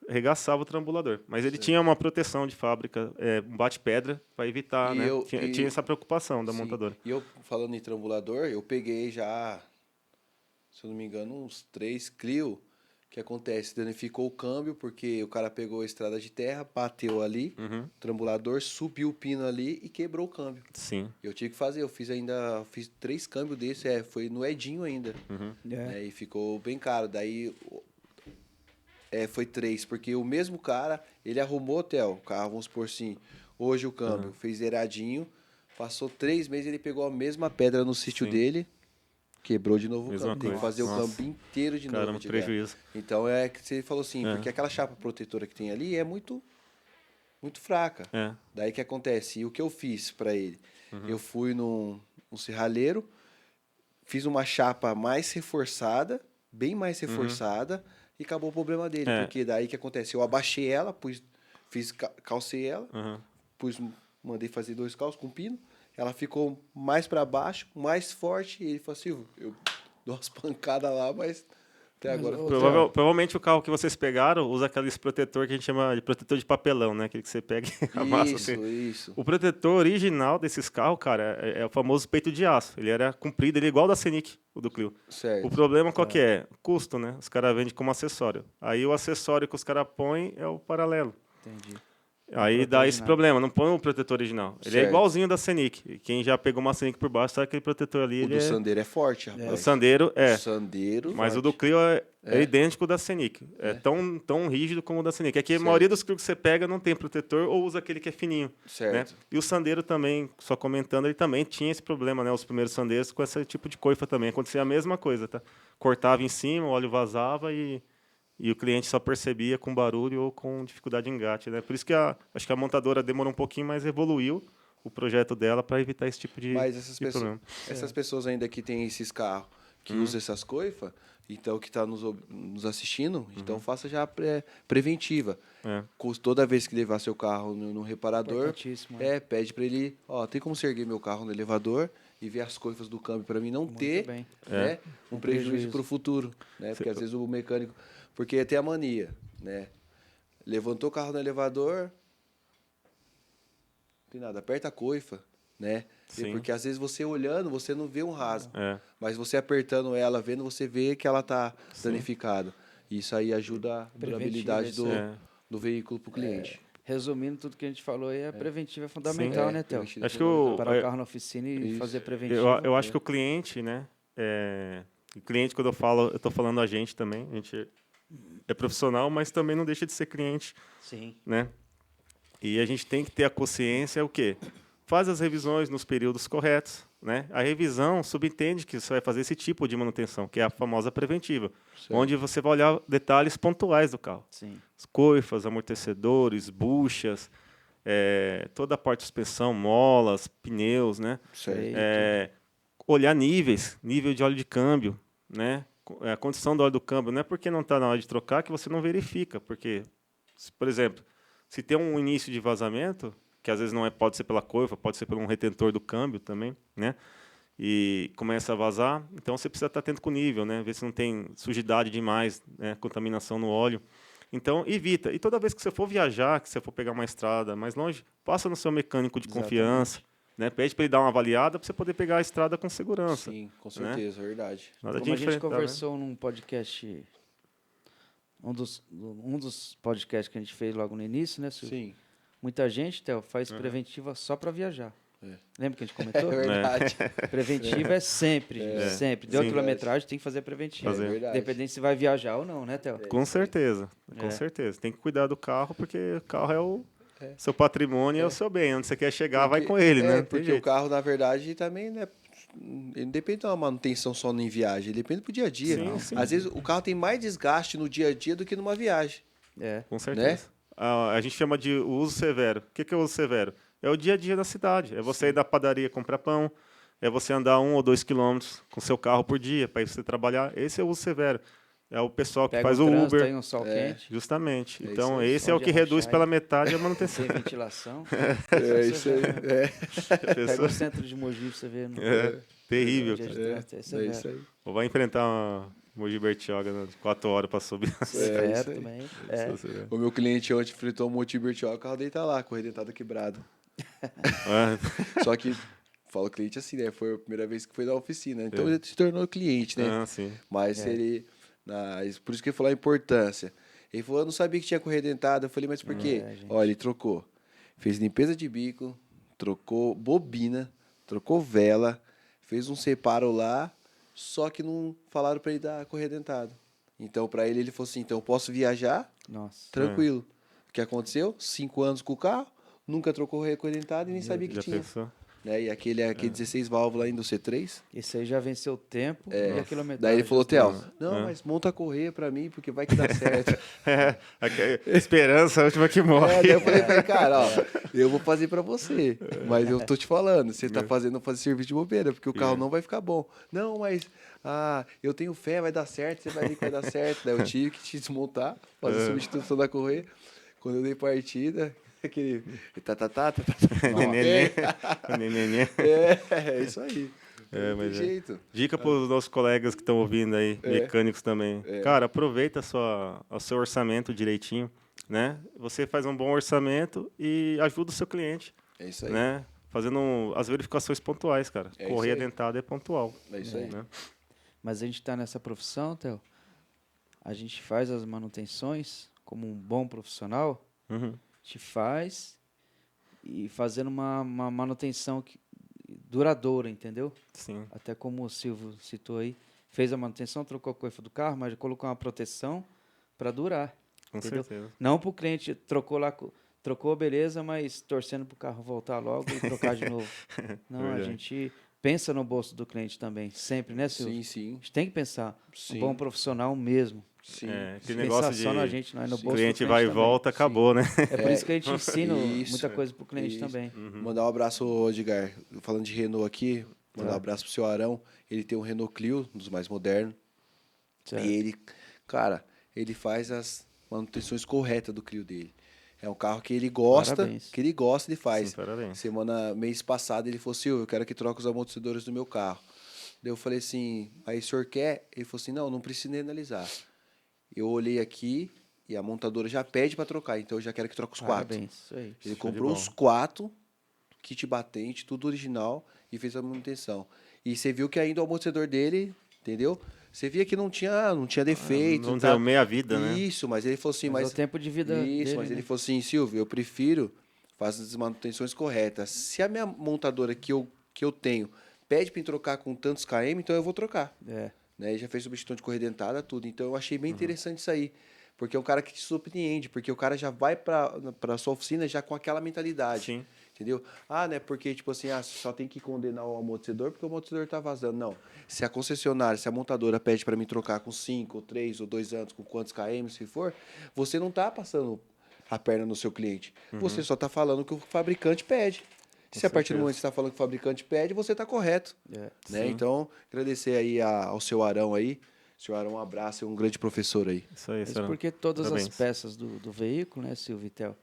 arregaçava o trambulador. Mas ele tinha uma proteção de fábrica, um bate-pedra, para evitar, né? Tinha essa preocupação da montadora. E eu, falando em trambulador, eu peguei já, se eu não me engano, uns 3 Clio. O que acontece? Danificou o câmbio, porque o cara pegou a estrada de terra, bateu ali, o trambulador, subiu o pino ali e quebrou o câmbio. Sim. Eu tive que fazer, eu fiz 3 câmbios desse, foi no Edinho ainda. E ficou bem caro. Daí foi 3, porque o mesmo cara, ele arrumou o carro, vamos supor assim, hoje o câmbio, fez zeradinho, passou 3 meses, ele pegou a mesma pedra no sítio dele, quebrou de novo o câmbio. Tem que fazer o câmbio inteiro de novo. Caramba, prejuízo. Então é que você falou assim, porque aquela chapa protetora que tem ali é muito muito fraca. É. Daí que acontece? E o que eu fiz para ele? Eu fui num serralheiro, fiz uma chapa mais reforçada, bem mais reforçada, e acabou o problema dele. É. Porque daí que acontece? Eu abaixei ela, calcei ela, Uhum. mandei fazer 2 calços com pino. Ela ficou mais para baixo, mais forte. E ele falou assim: eu dou umas pancadas lá, mas até Mas, agora ô, ficou. Theo, Provavelmente o carro que vocês pegaram usa aqueles protetor que a gente chama de protetor de papelão, né? Aquele que você pega e amassa Isso, assim. isso. O protetor original desses carros, cara, é o famoso peito de aço. Ele era comprido, ele é igual ao da Scenic, o do Clio. Certo. O problema qual que é? Custo, né? Os caras vendem como acessório. Aí o acessório que os caras põem é o paralelo. entendi. Aí protetor dá esse original. problema, não põe o protetor original. Ele é Certo. igualzinho da Scenic. Quem já pegou uma Scenic por baixo sabe que aquele protetor ali. O Ele do é... Sandero é forte, rapaz. O Sandero é. O Sandeiro. Mas o do forte. Clio é idêntico ao da Scenic. É tão rígido como o da Scenic. É que a Certo. maioria dos Clio que você pega não tem protetor ou usa aquele que é fininho. Certo. Né? E o Sandero também, só comentando, ele também tinha esse problema, né? Os primeiros Sandeiros com esse tipo de coifa também. Acontecia a mesma coisa, tá? Cortava em cima, o óleo vazava e o cliente só percebia com barulho ou com dificuldade de engate, né? Por isso que acho que a montadora demorou um pouquinho, mas evoluiu o projeto dela para evitar esse tipo de, Mas essas de pessoas, problema. essas pessoas ainda que têm esses carros, que usam essas coifas, então que está nos assistindo, então faça já a preventiva. É. Toda vez que levar seu carro no reparador, Importantíssimo, pede para ele, tem como você erguer meu carro no elevador e ver as coifas do câmbio para mim não ter, bem. né, um prejuízo prejuízo. para o futuro, né? Porque às vezes o mecânico, porque tem a mania, né? Levantou o carro no elevador, não tem nada, aperta a coifa, né? Sim. Porque às vezes você olhando, você não vê um rasgo. É. Mas você apertando ela, vendo, você vê que ela está danificada. Isso aí ajuda a durabilidade isso é. do veículo para o cliente. Resumindo tudo que a gente falou aí, a preventiva é fundamental, né, Theo? preventivo é Acho que Parar o carro na oficina e Isso. fazer preventiva. eu acho que o cliente, né? O cliente, quando eu estou falando a gente também. A gente é profissional, mas também não deixa de ser cliente, Sim. né? E a gente tem que ter a consciência, o quê? Faz as revisões nos períodos corretos, né? A revisão subentende que você vai fazer esse tipo de manutenção, que é a famosa preventiva, onde você vai olhar detalhes pontuais do carro. Sim. As coifas, amortecedores, buchas, toda a parte de suspensão, molas, pneus, né? Certo. Olhar nível de óleo de câmbio, né? A condição do óleo do câmbio não é porque não está na hora de trocar que você não verifica, porque, por exemplo, se tem um início de vazamento, que às vezes não pode ser pela coifa, pode ser por um retentor do câmbio também, né? E começa a vazar, então você precisa estar atento com o nível, né? Ver se não tem sujidade demais, né? Contaminação no óleo. Então, evita. E toda vez que você for viajar, que você for pegar uma estrada mais longe, passa no seu mecânico de confiança, né? Pede para ele dar uma avaliada para você poder pegar a estrada com segurança. Sim, com certeza, verdade. Nada Como a gente enfrentar, né? conversou num podcast, um dos podcasts que a gente fez logo no início, né, Silvio? Sim, Muita gente, Theo, faz preventiva só para viajar. É. Lembra que a gente é comentou? verdade. Preventiva é sempre, sempre. Deu Sim. quilometragem, tem que fazer preventiva. Fazer. É verdade. Independente se vai viajar ou não, né, Theo? Com certeza, É. com certeza. Tem que cuidar do carro, porque o carro é o seu patrimônio, é o seu bem. Onde você quer chegar, vai com ele, né? Não tem Porque o jeito. carro, na verdade, também, né? Ele não depende de uma manutenção só em viagem, ele depende pro dia a dia. Sim, sim. Às vezes o carro tem mais desgaste no dia a dia do que numa viagem. É. Com certeza. A gente chama de o uso severo. O que é o uso severo? É o dia a dia da cidade. É você ir da padaria comprar pão, é você andar 1 ou 2 quilômetros com seu carro por dia para ir você trabalhar. Esse é o uso severo. É o pessoal que Pega faz um o trânsito Uber. aí, um sol quente, Justamente. É Então, isso aí. esse é o Sol que de reduz rachar pela aí. metade a manutenção. sem ventilação. É isso aí. Pega o centro de Mogi pra você ver. No Terrível. dia de Cara. trânsito, é É severo. isso aí. Ou vai enfrentar uma Mogi Bertioga 4 horas para subir. Severo isso aí. também. É. O meu cliente ontem enfrentou um Monte Bertioga, o carro dele tá lá, com a redentada quebrada. Só que, fala o cliente assim, né? Foi a primeira vez que foi na oficina. Então ele se tornou cliente, né? Sim. Mas ele. Por isso que ele falou a importância. Ele falou, eu não sabia que tinha corredentada. Eu falei, mas por quê? gente. Olha, ele trocou. Fez limpeza de bico, trocou bobina, trocou vela, fez um separo lá, só que não falaram para ele dar corredentada. Então, para ele falou assim, então eu posso viajar Nossa. tranquilo. O que aconteceu? 5 anos com o carro, nunca trocou corredentada e nem sabia que Já tinha. pensou? né? E aquele 16 válvulas ainda, o C3. Esse aí já venceu o tempo e a quilometragem. Daí ele falou, Theo, não, É. mas monta a correia pra mim, porque vai que dá certo. Esperança é a última que morre. Daí eu falei pra ele, cara, ó, eu vou fazer pra você, mas eu tô te falando, você tá fazendo, não fazer serviço de bobeira, porque o carro não vai ficar bom. Não, mas, eu tenho fé, vai dar certo, você vai ver que vai dar certo. Daí eu tive que te desmontar, fazer substituição da correia. Quando eu dei partida, aquele... Nenê. Nenê. É isso aí. Não tem jeito. Dica para os nossos colegas que estão ouvindo aí, mecânicos também. Cara, aproveita o seu orçamento direitinho, né? Você faz um bom orçamento e ajuda o seu cliente. É isso aí. Né? Fazendo as verificações pontuais, cara. É Correia isso aí. dentada é pontual. É isso aí. Né? Mas a gente está nessa profissão, Theo, a gente faz as manutenções como um bom profissional, Uhum. a gente faz e fazendo uma manutenção duradoura, entendeu? Sim. Até como o Silvio citou aí, fez a manutenção, trocou a coifa do carro, mas colocou uma proteção para durar. Com entendeu? certeza. Não para o cliente trocou, beleza, mas torcendo para o carro voltar logo e trocar de novo. Não, a Verdade. gente pensa no bolso do cliente também, sempre, né, Silvio? Sim, sim. A gente tem que pensar. Sim. Um bom profissional mesmo. Sim. Aquele Pensar negócio só na de gente, não é no Sim. bolso cliente do vai e também. volta, acabou, né? É por isso que a gente ensina Isso. muita coisa pro cliente Isso. também. Mandar um abraço, Edgar. Falando de Renault aqui, mandar um abraço pro seu Arão. Ele tem um Renault Clio, um dos mais modernos. Certo. E ele, cara, ele faz as manutenções corretas do Clio dele. É um carro que ele gosta, Parabéns. ele faz. Sim, parabéns. Mês passado, ele falou assim, eu quero que troque os amortecedores do meu carro. Daí eu falei assim, aí o senhor quer? Ele falou assim, não precisa nem analisar. Eu olhei aqui e a montadora já pede para trocar, então eu já quero que troque os 4. Parabéns, isso aí. Ele Show de comprou bola. os 4, kit batente, tudo original, e fez a manutenção. E você viu que ainda o amortecedor dele, entendeu? Você via que não tinha defeito. Não tá? deu meia vida, né? Isso, mas ele falou assim, Mas é o tempo de vida Isso, dele, mas né? ele falou assim, Silvio, eu prefiro fazer as manutenções corretas. Se a minha montadora que eu tenho pede para trocar com tantos km, então eu vou trocar. É. Né? Ele já fez substituição de correia dentada, tudo. Então eu achei bem interessante isso aí. Porque é um cara que te surpreende, porque o cara já vai para sua oficina já com aquela mentalidade. Sim. Entendeu? Né? Porque, tipo assim, só tem que condenar o amortecedor porque o amortecedor tá vazando. Não. Se a concessionária, se a montadora pede para mim trocar com 5, ou 3, ou 2 anos, com quantos km, se for, você não tá passando a perna no seu cliente. Você só tá falando o que o fabricante pede. Se a partir do certeza. momento que você está falando que o fabricante pede, você está correto. É. Né? Sim. Então, agradecer aí ao seu Arão aí. Seu Arão, um abraço, é um grande professor aí. Isso aí, Isso Sarão. porque todas Parabéns. as peças do veículo, né, Silvio e Theo,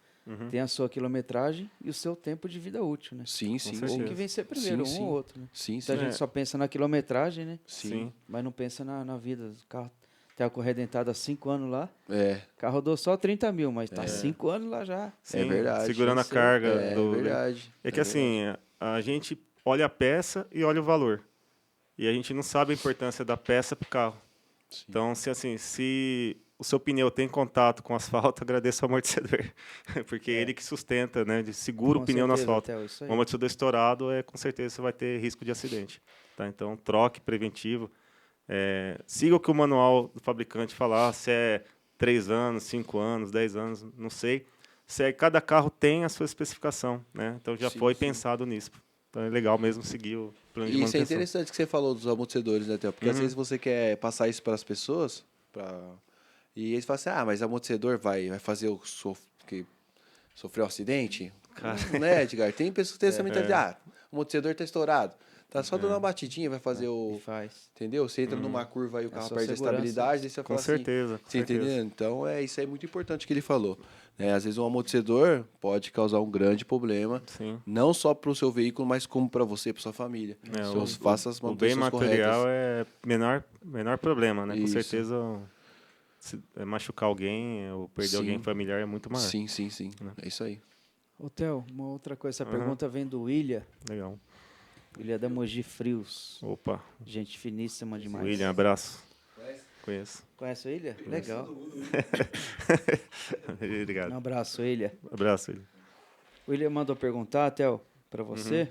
tem a sua quilometragem e o seu tempo de vida útil, né? Sim, sim, certeza. Ou sim. que vencer primeiro, Sim, um sim. ou outro, né? Sim, sim. Então a gente só pensa na quilometragem, né? Sim. Mas não pensa na vida do carro. Tem a correia dentada há 5 anos lá. É, O carro rodou só 30 mil, mas tá 5 anos lá já. Sim, é verdade. segurando a Tem que ser. carga. é do... verdade. É que assim, a gente olha a peça e olha o valor. E a gente não sabe a importância da peça para o carro. Sim. Então, se o seu pneu tem contato com o asfalto, agradeça o amortecedor. Porque é ele que sustenta, né? Segura Com o pneu no certeza, asfalto. Theo, isso aí. O amortecedor estourado, com certeza você vai ter risco de acidente. Tá? Então, troque preventivo. Siga o que o manual do fabricante falar, se é 3 anos, 5 anos, 10 anos, não sei. Cada carro tem a sua especificação, né? Então já Sim, foi sim. pensado nisso. Então é legal mesmo seguir o plano de E isso é manutenção. interessante que você falou dos amortecedores, né, Theo? Porque às vezes você quer passar isso para as pessoas, e eles falam assim, mas amortecedor vai fazer que sofreu um acidente? Não, né, Edgar? Tem pessoas que têm essa mentalidade, o amortecedor está estourado. Tá só dando uma batidinha, vai fazer E faz. Entendeu? Você entra numa curva e o carro sua perde a segurança. estabilidade, daí você Com fala certeza, assim. com Você certeza. entendeu? Então, isso aí é muito importante que ele falou. Né? Às vezes um amortecedor pode causar um grande problema, Sim. não só para o seu veículo, mas como para você, para sua família. Então, faça as O bem manutenções material corretas. é menor problema, né? Com Isso. certeza, se machucar alguém ou perder Sim. alguém familiar é muito maior. Sim, sim, sim. É isso aí. Ô, Theo, uma outra coisa, essa pergunta vem do William. Legal. William da Mogi Frios. Opa, Gente finíssima demais. William, abraço. Conheço. Conhece o William? Legal. Obrigado. Um abraço, William. Abraço, William. O William mandou perguntar, Theo, para você.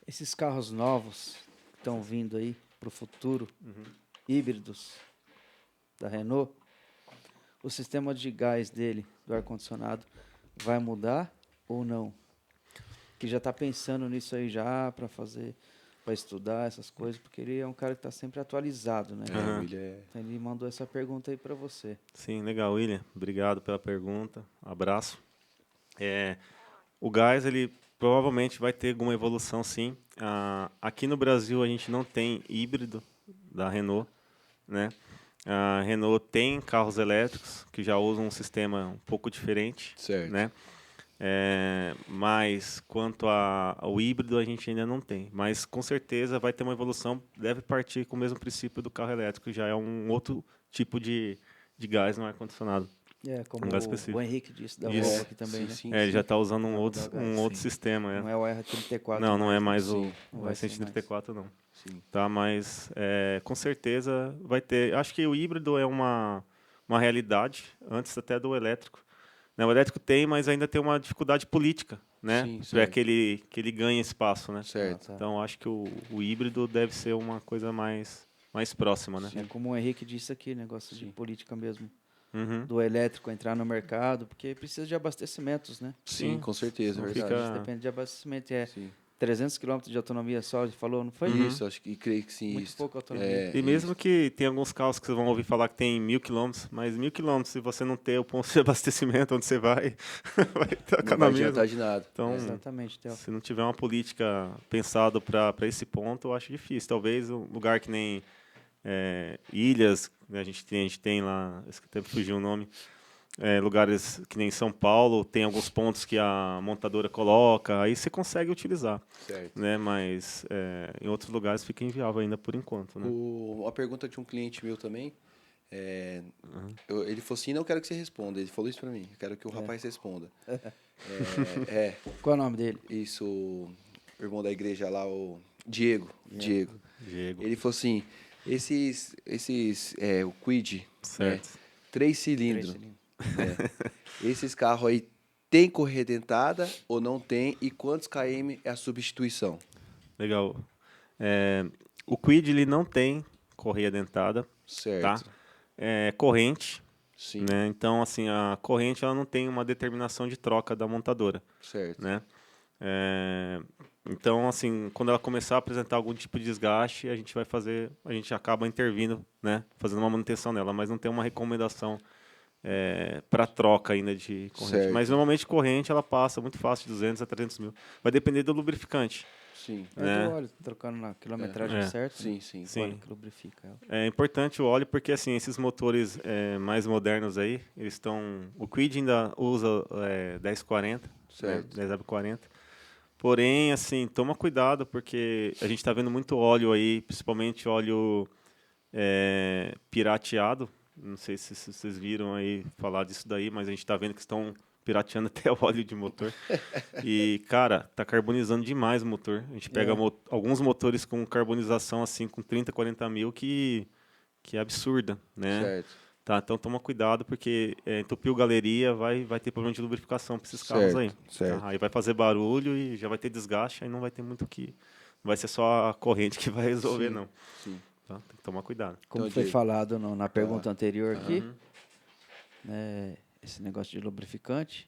Esses carros novos que estão vindo aí para o futuro, híbridos da Renault, o sistema de gás dele, do ar-condicionado, vai mudar ou não? que já está pensando nisso aí já para fazer, para estudar essas coisas, porque ele é um cara que está sempre atualizado, né? O William Então ele mandou essa pergunta aí para você. Sim, legal, William. Obrigado pela pergunta. Abraço. O gás, ele provavelmente vai ter alguma evolução, sim. Aqui no Brasil, a gente não tem híbrido da Renault, né? A Renault tem carros elétricos que já usam um sistema um pouco diferente, Certo. né? Mas quanto ao híbrido, a gente ainda não tem. Mas com certeza vai ter uma evolução, deve partir com o mesmo princípio do carro elétrico, já é um outro tipo de gás no ar-condicionado. Como Um gás específico. o Henrique disse da Isso. Volvo aqui também, né? Sim, Ele já está usando Vai um outro, mudar o um gás, outro sim. sistema. Não é o R34. Não é mais Sim. o Não vai ser R134, não. Sim. Tá, mas com certeza vai ter. Acho que o híbrido é uma realidade, antes até do elétrico. Né, o elétrico tem, mas ainda tem uma dificuldade política, né? Sim, Para certo. que ele ganhe espaço, né? Certo. Tá. Então acho que o híbrido deve ser uma coisa mais próxima, né? É como o Henrique disse aqui, negócio de política mesmo. Uhum. Do elétrico entrar no mercado, porque precisa de abastecimentos, né? Sim, com certeza, é Não verdade. fica- Depende de abastecimento. Sim. 300 quilômetros de autonomia só, ele falou, não foi? Isso, acho que creio que sim. Muito isso. pouca autonomia. E mesmo que tem alguns carros que vocês vão ouvir falar que tem 1.000 quilômetros, mas 1.000 quilômetros, se você não ter o ponto de abastecimento onde você vai, vai tacar Não na vai mesma. adiantar de nada. Então, Exatamente, Theo. se não tiver uma política pensada para esse ponto, eu acho difícil. Talvez um lugar que nem ilhas, né, a gente tem lá, até fugiu o nome, lugares que nem São Paulo, tem alguns pontos que a montadora coloca, aí você consegue utilizar. Certo. Né? Mas em outros lugares fica inviável ainda por enquanto. Né? Uma pergunta de um cliente meu também. Ele falou assim, não quero que você responda. Ele falou isso pra mim. Eu quero que o rapaz responda. Qual é o nome dele? Isso, o irmão da igreja lá, o Diego. Diego. Ele falou assim, o Kwid, Certo. 3 cilindros. Esses carros aí tem correia dentada ou não tem? E quantos km é a substituição? Legal. O Kwid ele não tem correia dentada, Certo. tá? Corrente, Sim. né? Então assim a corrente ela não tem uma determinação de troca da montadora, Certo. né? Então assim quando ela começar a apresentar algum tipo de desgaste a gente acaba intervindo, né? Fazendo uma manutenção nela, mas não tem uma recomendação para troca ainda de corrente. Certo. Mas normalmente corrente ela passa muito fácil de 200 a 300 mil. Vai depender do lubrificante. Sim. É do óleo, trocando na quilometragem certa. Sim, né? sim. O óleo que lubrifica ela. É importante o óleo porque assim esses motores mais modernos aí eles estão. O Kwid ainda usa 1040, Certo. Né, 10W40. Porém, assim, toma cuidado porque a gente está vendo muito óleo aí, principalmente óleo pirateado. Não sei se vocês viram aí falar disso daí, mas a gente está vendo que estão pirateando até o óleo de motor. E, cara, tá carbonizando demais o motor. A gente pega alguns motores com carbonização assim, com 30, 40 mil, que é absurda, né? Certo. Tá, então toma cuidado, porque entupiu galeria, vai ter problema de lubrificação para esses carros aí. Certo. Tá? Aí vai fazer barulho e já vai ter desgaste, aí não vai ter muito que... Não vai ser só a corrente que vai resolver, Sim, não. sim. Tá? Tem que tomar cuidado. Como Então, foi Diego. falado na pergunta anterior aqui, né, esse negócio de lubrificante,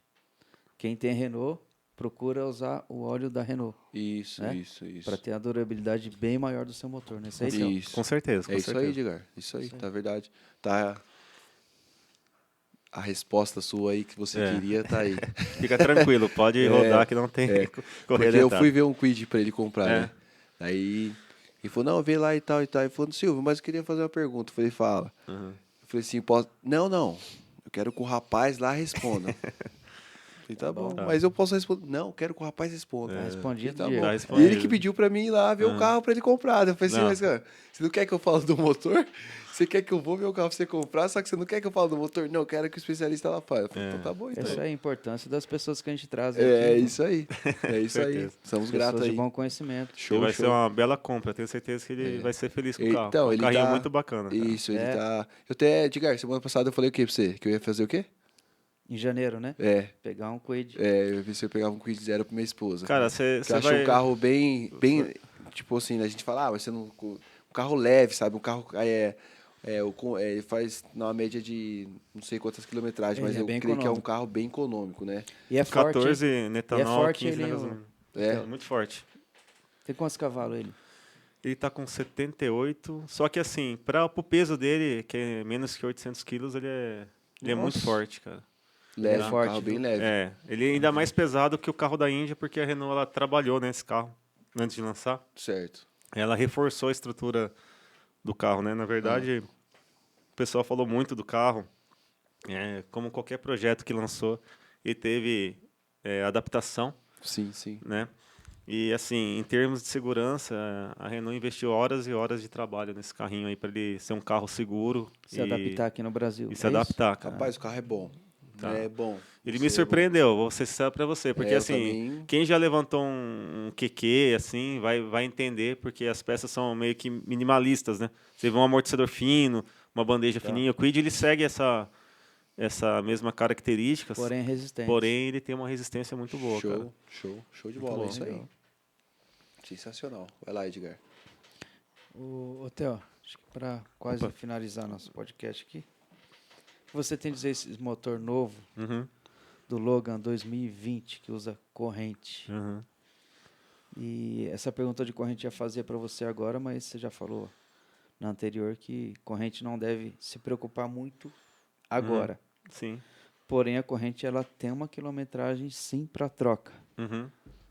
quem tem Renault procura usar o óleo da Renault Isso, né? isso. para ter a durabilidade bem maior do seu motor, né? Isso aí, Theo? Isso. Com certeza, com É isso certeza. aí, Edgar. Isso aí, tá verdade. Tá. A resposta sua aí que você queria tá aí. Fica tranquilo, pode rodar que não tem correia Porque eu dentada. fui ver um Kwid pra ele comprar, É. né? Aí ele falou, não, vê lá e tal e tal. Ele falou, Silvio, mas eu queria fazer uma pergunta. Eu falei, fala. Eu falei assim, posso... Não. Eu quero que o rapaz lá responda. Eu falei, tá bom, mas eu posso responder. Não, eu quero que o rapaz responda. Tá respondido, Tá Diego. bom. Tá E respondido. ele que pediu pra mim ir lá ver o carro pra ele comprar. Eu falei assim, Não. mas cara, você não quer que eu fale do motor? Você quer que eu vou ver o carro pra você comprar, só que você não quer que eu fale do motor? Não, eu quero que o especialista lá fale. Eu falei, então tá bom, então. Essa é a importância das pessoas que a gente traz É aqui. isso aí. É isso aí. Certeza. Somos Pessoas gratos de aí. bom conhecimento. E Show, vai ser show. uma bela compra, tenho certeza que ele vai ser feliz com o carro. Então, um ele carrinho tá... muito bacana. Cara. Isso, ele É. tá... Eu até, Edgar, semana passada eu falei o quê pra você? Que eu ia fazer o quê? Em janeiro, né? É. Pegar um Kwid. Eu ia ver se eu pegava um Kwid Zero pra minha esposa. Cara, você eu achei vai... um carro bem... Tipo assim, a gente fala, vai ser um carro leve, sabe? Um carro... ele faz numa média de não sei quantas quilometragens, Ele mas é eu bem creio que é um econômico. carro bem econômico, né? E é forte. 14 hein? netanol, E é forte 15 na ele, gasolina. É? Muito forte. Tem quantos cavalos ele? Ele tá com 78, só que assim, para o peso dele, que é menos que 800 quilos, ele é muito Nossa. forte, cara. Leve, é um forte, carro bem viu? leve. Ele é ainda mais pesado que o carro da Índia, porque a Renault ela trabalhou nesse carro antes de lançar. Certo. Ela reforçou a estrutura do carro, né? Na verdade, o pessoal falou muito do carro. Como qualquer projeto que lançou, ele teve adaptação, Sim, sim. né? E assim, em termos de segurança, a Renault investiu horas e horas de trabalho nesse carrinho aí para ele ser um carro seguro Se adaptar aqui no Brasil. e se é isso? adaptar, cara. Rapaz, o carro é bom. Tá. É bom. Ele Você me é bom. surpreendeu, vou ser sincero pra você, porque Eu assim, também. quem já levantou um QQ, assim, vai entender, porque as peças são meio que minimalistas, né? Você vê um amortecedor fino, uma bandeja fininha, o Kwid ele segue essa mesma característica, Porém resistente. porém ele tem uma resistência muito boa, cara. Show de Muito bola, bom. é isso aí. Legal. Sensacional. Vai lá, Edgar. Ô, Theo, acho que para quase Opa. finalizar nosso podcast aqui, você tem a dizer esse motor novo Uhum, do Logan 2020 que usa corrente. uhum. E essa pergunta de corrente eu ia fazer para você agora, mas você já falou na anterior que corrente não deve se preocupar muito agora. Sim. Porém, a corrente ela tem uma quilometragem sim para troca, Uhum,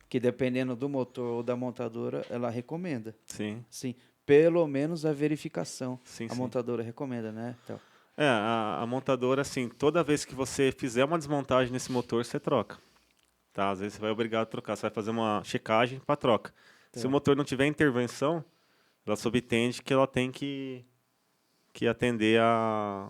que dependendo do motor ou da montadora, ela recomenda. sim. Sim, pelo menos a verificação. Sim, A sim. montadora recomenda, né? Então, A montadora, assim, toda vez que você fizer uma desmontagem nesse motor, você troca. Tá? Às vezes você vai obrigado a trocar. Você vai fazer uma checagem para troca. Se o motor não tiver intervenção, ela subentende que ela tem que atender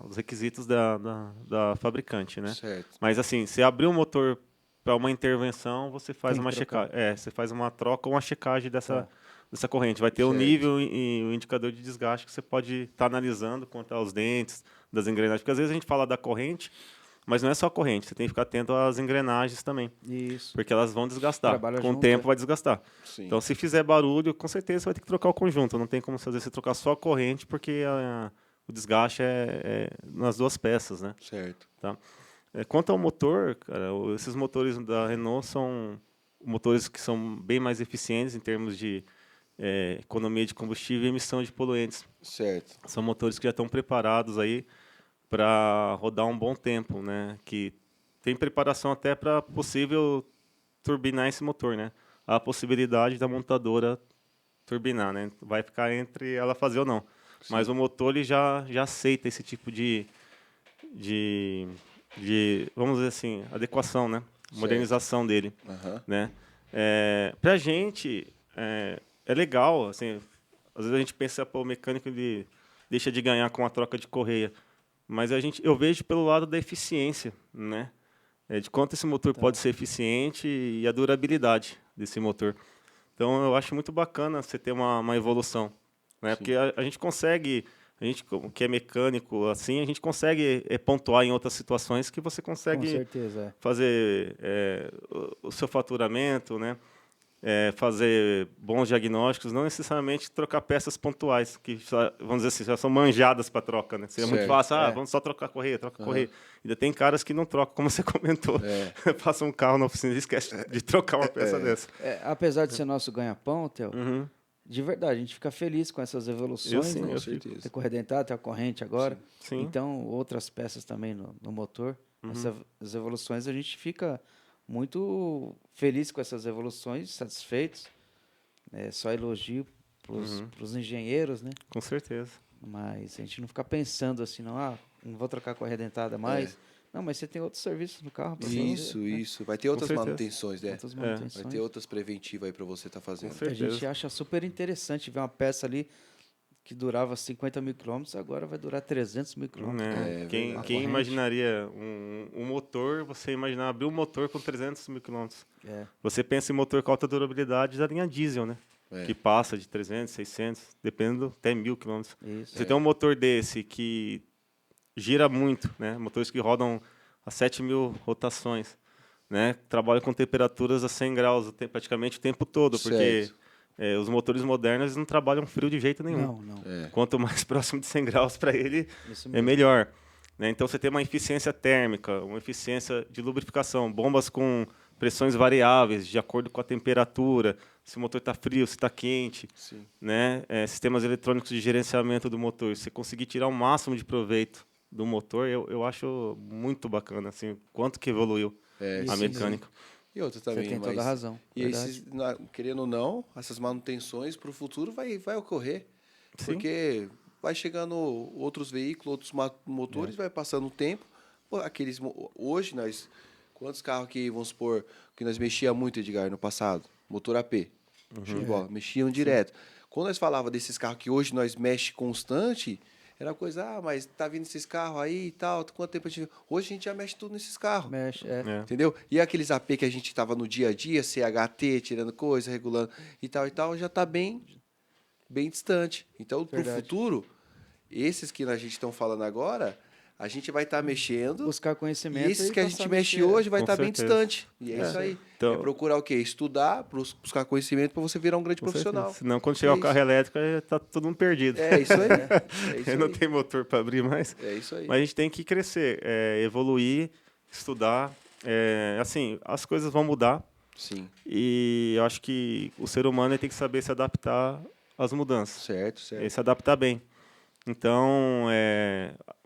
os requisitos da fabricante, né? Certo. Mas assim, se abrir o motor para uma intervenção, você faz Tem que uma trocar. checagem. Você faz uma troca ou uma checagem Tá. dessa corrente. Vai ter o Certo. nível e o indicador de desgaste que você pode estar analisando quanto aos dentes, das engrenagens. Porque às vezes a gente fala da corrente, mas não é só a corrente. Você tem que ficar atento às engrenagens também. Isso. Porque elas vão desgastar. Trabalha Com o junto, tempo é. vai desgastar. Sim. Então, se fizer barulho, com certeza você vai ter que trocar o conjunto. Não tem como fazer você trocar só a corrente, porque o desgaste é nas duas peças, né? Certo. Tá? Quanto ao motor, cara, esses motores da Renault são motores que são bem mais eficientes em termos de economia de combustível e emissão de poluentes. Certo. São motores que já estão preparados aí para rodar um bom tempo, né? Que tem preparação até para possível turbinar esse motor, né? Há a possibilidade da montadora turbinar, né? Vai ficar entre ela fazer ou não. Mas o motor ele já aceita esse tipo de vamos dizer assim, adequação, né? Modernização dele, Aham. né? Pra gente é legal, assim, às vezes a gente pensa, pô, o mecânico ele deixa de ganhar com a troca de correia, mas eu vejo pelo lado da eficiência, né? De quanto esse motor pode ser eficiente e a durabilidade desse motor. Então eu acho muito bacana você ter uma evolução, né? Porque a gente consegue, a gente que é mecânico assim, a gente consegue pontuar em outras situações que você Com consegue certeza, fazer o seu faturamento, né? Fazer bons diagnósticos, não necessariamente trocar peças pontuais, que vamos dizer assim, já são manjadas para troca, né? Seria muito Certo. fácil, vamos só trocar correia, troca correia. Ainda tem caras que não trocam, como você comentou. Passa um carro na oficina e esquece de trocar uma peça dessa. apesar de ser nosso ganha-pão, Theo, Uhum. de verdade, a gente fica feliz com essas evoluções, Eu sim, né? Com eu fico. certeza. Tem correia dentada, tem a corrente agora. Sim. Então, outras peças também no motor. Essas evoluções, a gente fica muito feliz com essas evoluções, satisfeitos. Só elogio para os engenheiros, né? Com certeza. Mas a gente não fica pensando assim, não vou trocar a correia dentada mais. Não, mas você tem outros serviços no carro para fazer. Isso. Vai ter outras certeza. manutenções, né? Outras Vai manutenções. ter outras preventivas aí para você estar fazendo. Com certeza. A gente acha super interessante ver uma peça ali que durava 50 mil quilômetros, agora vai durar 300 mil quilômetros. Né? Quem corrente. imaginaria um motor, você imaginar abrir um motor com 300 mil quilômetros. Você pensa em motor com alta durabilidade da linha diesel, né? Que passa de 300, 600, dependendo, até 1.000 quilômetros. Isso. Você tem um motor desse que gira muito, né? Motores que rodam a 7.000 rotações, né? Trabalham com temperaturas a 100 graus praticamente o tempo todo, porque os motores modernos eles não trabalham frio de jeito nenhum. Não. Quanto mais próximo de 100 graus para ele, Isso é mesmo. melhor. Né? Então, você tem uma eficiência térmica, uma eficiência de lubrificação, bombas com pressões variáveis, de acordo com a temperatura, se o motor está frio, se está quente, Sim. né? Sistemas eletrônicos de gerenciamento do motor. Se você conseguir tirar o máximo de proveito do motor, eu acho muito bacana, assim, quanto que evoluiu a Isso mecânica. E outra Você também, tem toda a razão. E Verdade. esses, querendo ou não, essas manutenções para o futuro vai ocorrer. Sim. Porque vai chegando outros veículos, outros motores, vai passando o tempo. Pô, hoje nós. Quantos carros que, vamos supor, que nós mexia muito, Edgar, no passado? Motor AP. Show de bola. Mexiam direto. Quando nós falava desses carros que hoje nós mexe constante, era coisa, mas tá vindo esses carros aí e tal, quanto tempo a gente... Hoje a gente já mexe tudo nesses carros. Mexe, Entendeu? E aqueles AP que a gente tava no dia a dia, CHT, tirando coisa, regulando e tal, já tá bem distante. Então, pro Verdade. futuro, esses que a gente estão falando agora, a gente vai estar mexendo. Buscar E conhecimento esses que a gente passar mexe mexer. hoje vai Com estar bem certeza. distante. E é isso aí. Então- É procurar o quê? Estudar, buscar conhecimento para você virar um grande Com certeza. profissional. Senão, quando chegar É o carro elétrico, aí tá todo mundo perdido. É isso aí. É isso Não aí. tem motor para abrir mais. É isso aí. Mas a gente tem que crescer, evoluir, estudar. Assim, as coisas vão mudar Sim. e eu acho que o ser humano ele tem que saber se adaptar às mudanças. Certo, certo. Ele se adaptar bem. Então,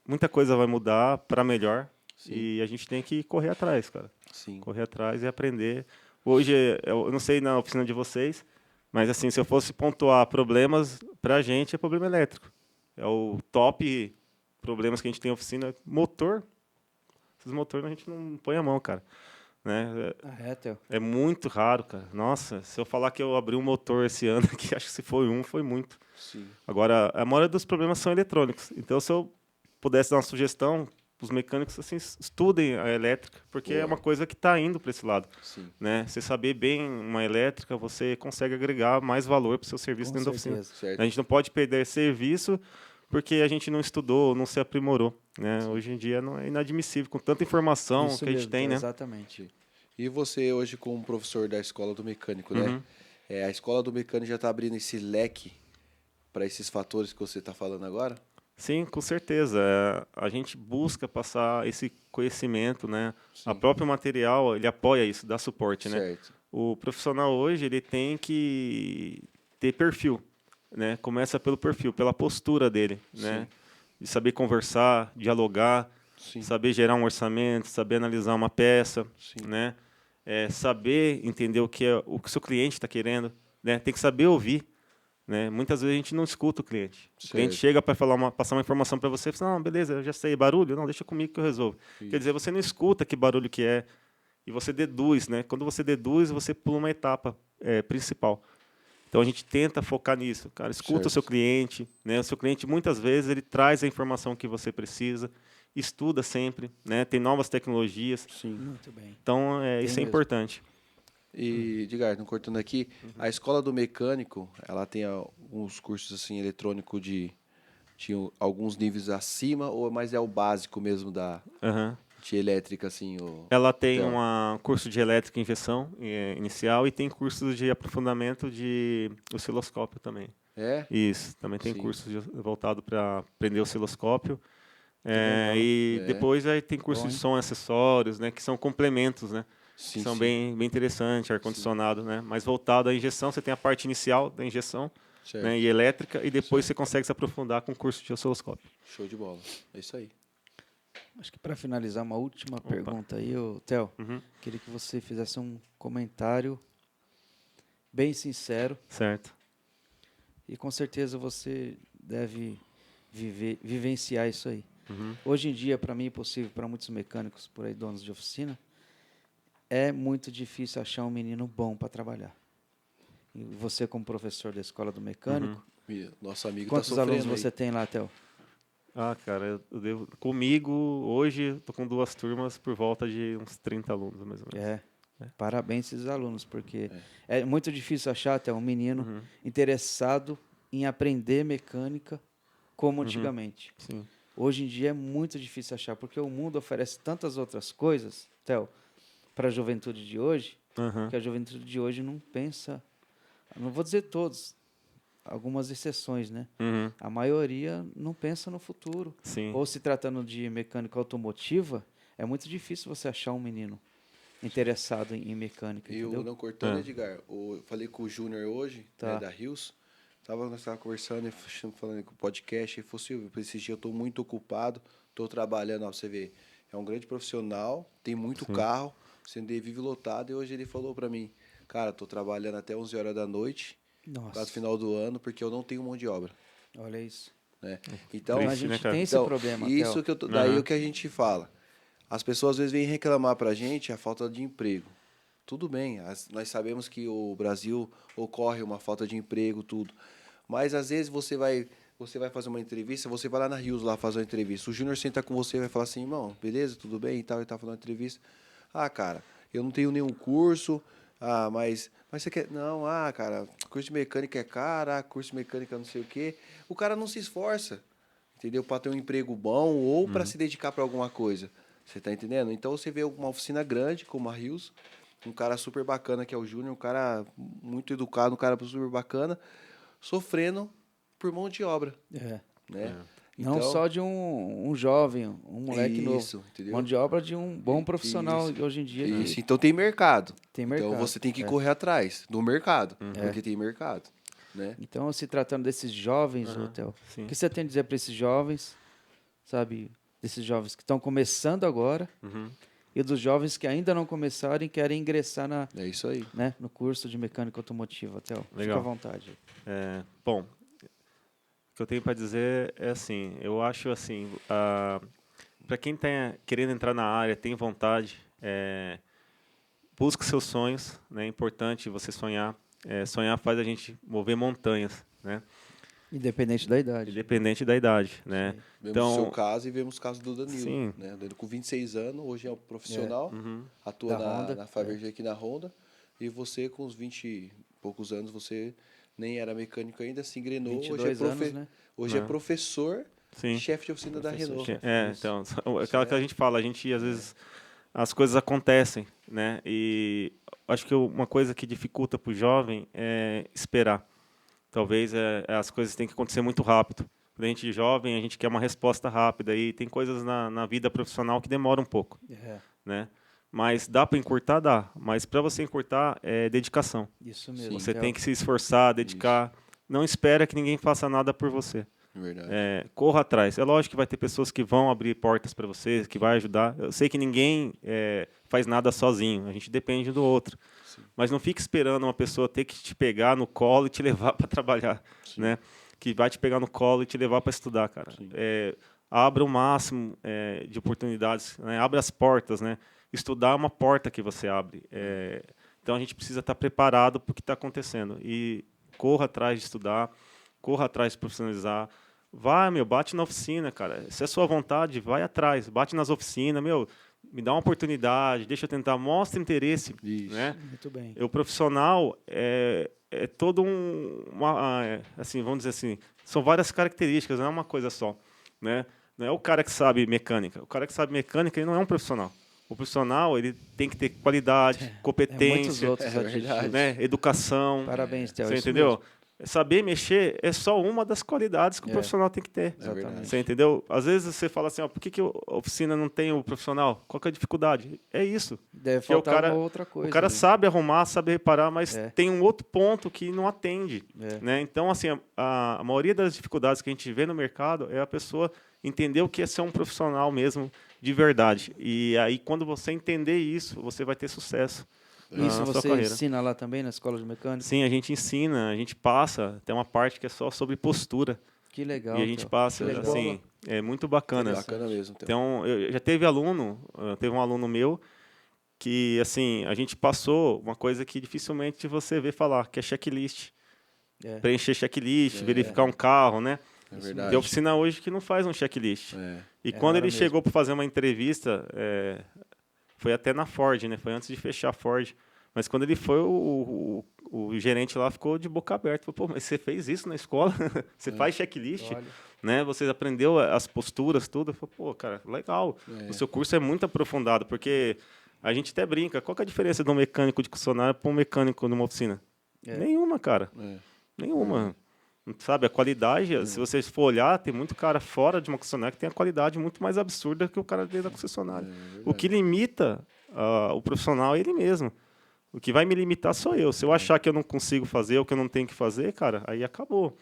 muita coisa vai mudar para melhor. Sim. E a gente tem que correr atrás, cara. Sim. Correr atrás e aprender. Hoje, eu não sei na oficina de vocês, mas assim, se eu fosse pontuar problemas, para a gente é problema elétrico. É o top problemas que a gente tem na oficina. Motor, esses motores a gente não põe a mão, cara. Né? Theo. É muito raro, cara. Nossa, se eu falar que eu abri um motor esse ano, que acho que se foi foi muito. Sim. Agora, a maioria dos problemas são eletrônicos. Então, se eu pudesse dar uma sugestão, os mecânicos assim, estudem a elétrica, porque Boa. é uma coisa que está indo para esse lado. Sim. Né? Você saber bem uma elétrica, você consegue agregar mais valor para o seu serviço Com dentro da oficina. certeza. Certo. A gente não pode perder serviço porque a gente não estudou, não se aprimorou. Né? Hoje em dia não é inadmissível, com tanta informação Isso que a gente mesmo, tem. Né? Exatamente. E você hoje como professor da Escola do Mecânico, né? Uhum. A Escola do Mecânico já está abrindo esse leque para esses fatores que você está falando agora? Sim, com certeza. A gente busca passar esse conhecimento, né? Sim. A próprio material, ele apoia isso, dá suporte, né? Certo. O profissional hoje, ele tem que ter perfil, né? Começa pelo perfil, pela postura dele, né? De saber conversar, dialogar, Sim. saber gerar um orçamento, saber analisar uma peça, Sim. né? Saber entender o que o seu cliente está querendo, né? Tem que saber ouvir. Né? Muitas vezes a gente não escuta o cliente. O cliente Certo. chega para passar uma informação para você e fala, não, beleza, eu já sei, barulho? Não, deixa comigo que eu resolvo. Isso. Quer dizer, você não escuta que barulho que é e você deduz. Né? Quando você deduz, você pula uma etapa principal. Então a gente tenta focar nisso. Cara, escuta Certo. o seu cliente. Né? O seu cliente, muitas vezes, ele traz a informação que você precisa, estuda sempre, né? Tem novas tecnologias. Sim. Muito bem. Então, Tem isso é mesmo. importante. E, Edgar, não cortando aqui, a Escola do Mecânico, ela tem alguns cursos assim eletrônico de alguns níveis acima, mas é o básico mesmo Aham. de elétrica, assim? Ela tem Então. um curso de elétrica e injeção inicial e tem cursos de aprofundamento de osciloscópio também. É? Isso, também tem Sim. cursos voltado para aprender osciloscópio. legal. E É. depois aí tem cursos Bom, de hein? som e acessórios, né, que são complementos, né? Sim, Que são sim. bem interessantes, ar-condicionado, né? Mas voltado à injeção, você tem a parte inicial da injeção, Certo. né, e elétrica, e depois você consegue se aprofundar com o curso de osciloscópio. Show de bola. É isso aí. Acho que para finalizar, uma última pergunta aí, Theo. Uhum. Queria que você fizesse um comentário bem sincero Certo. e com certeza você deve vivenciar isso aí. Uhum. Hoje em dia, para mim, é possível, para muitos mecânicos por aí, donos de oficina, é muito difícil achar um menino bom para trabalhar. E você, como professor da Escola do Mecânico, E nosso amigo quantos tá sofrendo alunos você tem lá, Theo? Cara, comigo, hoje, estou com 2 turmas por volta de uns 30 alunos, mais ou menos. Parabéns esses alunos, porque é muito difícil achar até um menino Uhum. interessado em aprender mecânica como antigamente. Sim. Hoje em dia é muito difícil achar, porque o mundo oferece tantas outras coisas, Theo, para a juventude de hoje, Uhum. que a juventude de hoje não pensa, não vou dizer todos, algumas exceções, né? Uhum. A maioria não pensa no futuro. Sim. Ou se tratando de mecânica automotiva, é muito difícil você achar um menino interessado em mecânica, Eu entendeu? não cortando, Edgar. Eu falei com o Júnior hoje, Tá. né, da Rios. Nós estávamos conversando, falando com o podcast. Ele falou, Silvio, esse dia eu estou muito ocupado, estou trabalhando, ó, você vê. É um grande profissional, tem muito carro, o CND vive lotado. E hoje ele falou para mim, cara, estou trabalhando até 11 horas da noite, Nossa, quase final do ano, porque eu não tenho mão de obra. olha isso. Né? Então a Triste, gente né, cara? tem esse problema, isso Theo. que daí é o que a gente fala. As pessoas às vezes vêm reclamar pra gente a falta de emprego. Tudo bem, nós sabemos que o Brasil ocorre uma falta de emprego, tudo. Mas às vezes você vai fazer uma entrevista, você vai lá na Rios lá fazer uma entrevista. O Júnior senta com você e vai falar assim, irmão, beleza, tudo bem e tal, ele tá fazendo uma entrevista. Ah, cara, eu não tenho nenhum curso. Ah, mas você quer. Não, cara, curso de mecânica é caro, curso de mecânica não sei o quê. O cara não se esforça, entendeu? Para ter um emprego bom ou para se dedicar para alguma coisa. Você tá entendendo? Então você vê uma oficina grande como a Rios, um cara super bacana que é o Júnior, um cara muito educado, um cara super bacana, sofrendo por mão de obra, É. né? Não só de um jovem, um moleque isso, novo. entendeu? Mão de obra de um bom profissional Isso, hoje em dia. Isso, Que então tem mercado. tem mercado. Então você tem que correr atrás do mercado, porque tem mercado, né? Então, se tratando desses jovens, Theo, sim. o que você tem a dizer para esses jovens, sabe? Desses jovens que estão começando agora e dos jovens que ainda não começaram e querem ingressar É isso aí. né, no curso de mecânica automotiva, Theo. Fica Legal. à vontade. Bom, o que eu tenho para dizer é assim, eu acho assim, para quem está querendo entrar na área, tem vontade, busque seus sonhos, né? É importante você sonhar. Sonhar faz a gente mover montanhas, né? Independente da idade. Independente da idade, né? Vemos o seu caso e vemos o caso do Danilo. Sim. Né? O Danilo com 26 anos, hoje é um profissional, atua Da Honda, na Faberge aqui na Honda. E você, com os 20 e poucos anos, você nem era mecânico ainda, se engrenou. 22 anos, né? Hoje é professor, Sim. chefe de oficina da Renault. Então, aquela que a gente fala, a gente às vezes as coisas acontecem, né? E acho que uma coisa que dificulta para o jovem é esperar. Talvez as coisas têm que acontecer muito rápido. Quando a gente é jovem, a gente quer uma resposta rápida e tem coisas na vida profissional que demoram um pouco, né? Mas dá para encurtar? Dá. Mas para você encurtar, é dedicação. Isso mesmo. Você Theo. tem que se esforçar, dedicar. Não espera que ninguém faça nada por você. Verdade. Corra atrás. É lógico que vai ter pessoas que vão abrir portas para você, que vai ajudar. Eu sei que ninguém faz nada sozinho. A gente depende do outro. Sim. Mas não fique esperando uma pessoa ter que te pegar no colo e te levar para trabalhar, né? Que vai te pegar no colo e te levar para estudar, cara. Abra o máximo de oportunidades, né? Abra as portas, né? Estudar é uma porta que você abre. Então a gente precisa estar preparado para o que está acontecendo e corra atrás de estudar, corra atrás de profissionalizar. Vai, bate na oficina, cara. Se é sua vontade, vai atrás, bate nas oficinas, me dá uma oportunidade, deixa eu tentar, mostra interesse, né? Muito bem. O profissional é todo assim, vamos dizer assim, são várias características, não é uma coisa só, né? Não é o cara que sabe mecânica. O cara que sabe mecânica, ele não é um profissional. O profissional, ele tem que ter qualidade, competência, muitos outros adjetivos. né? Educação. Parabéns, Theo. Você isso entendeu? mesmo. Saber mexer é só uma das qualidades que o profissional tem que ter. verdade. Você entendeu? Às vezes você fala assim, por que a oficina não tem o profissional? Qual que é a dificuldade? É isso. Deve Porque faltar uma outra coisa. O cara né? sabe arrumar, sabe reparar, mas tem um outro ponto que não atende. É. Né? Então, assim, a maioria das dificuldades que a gente vê no mercado é a pessoa entender o que é ser um profissional mesmo, de verdade. E aí, quando você entender isso, você vai ter sucesso. Isso na sua você carreira. ensina lá também na escola de mecânica? Sim, a gente ensina, a gente passa, tem uma parte que é só sobre postura. Que legal. E a gente Theo. passa, Que legal. assim, é muito bacana. Bacana mesmo. Então, já teve um aluno meu que, assim, a gente passou uma coisa que dificilmente você vê falar, que é checklist. Preencher checklist, verificar um carro, né? É verdade. Tem oficina hoje que não faz um checklist. E quando ele chegou para fazer uma entrevista, foi até na Ford, né? Foi antes de fechar a Ford. Mas quando ele foi, o gerente lá ficou de boca aberta. Falou, pô, mas você fez isso na escola? Você faz checklist? Olha. Né? Você aprendeu as posturas, tudo? Eu falei, pô, cara, legal. O seu curso é muito aprofundado, porque a gente até brinca. Qual que é a diferença de um mecânico de concessionária para um mecânico numa oficina? Nenhuma, cara. Nenhuma. Sabe, a qualidade, se vocês for olhar, tem muito cara fora de uma concessionária que tem a qualidade muito mais absurda que o cara dentro da concessionária. O que limita O profissional é ele mesmo. O que vai me limitar sou eu. Se eu achar que eu não consigo fazer ou que eu não tenho que fazer, cara, aí acabou.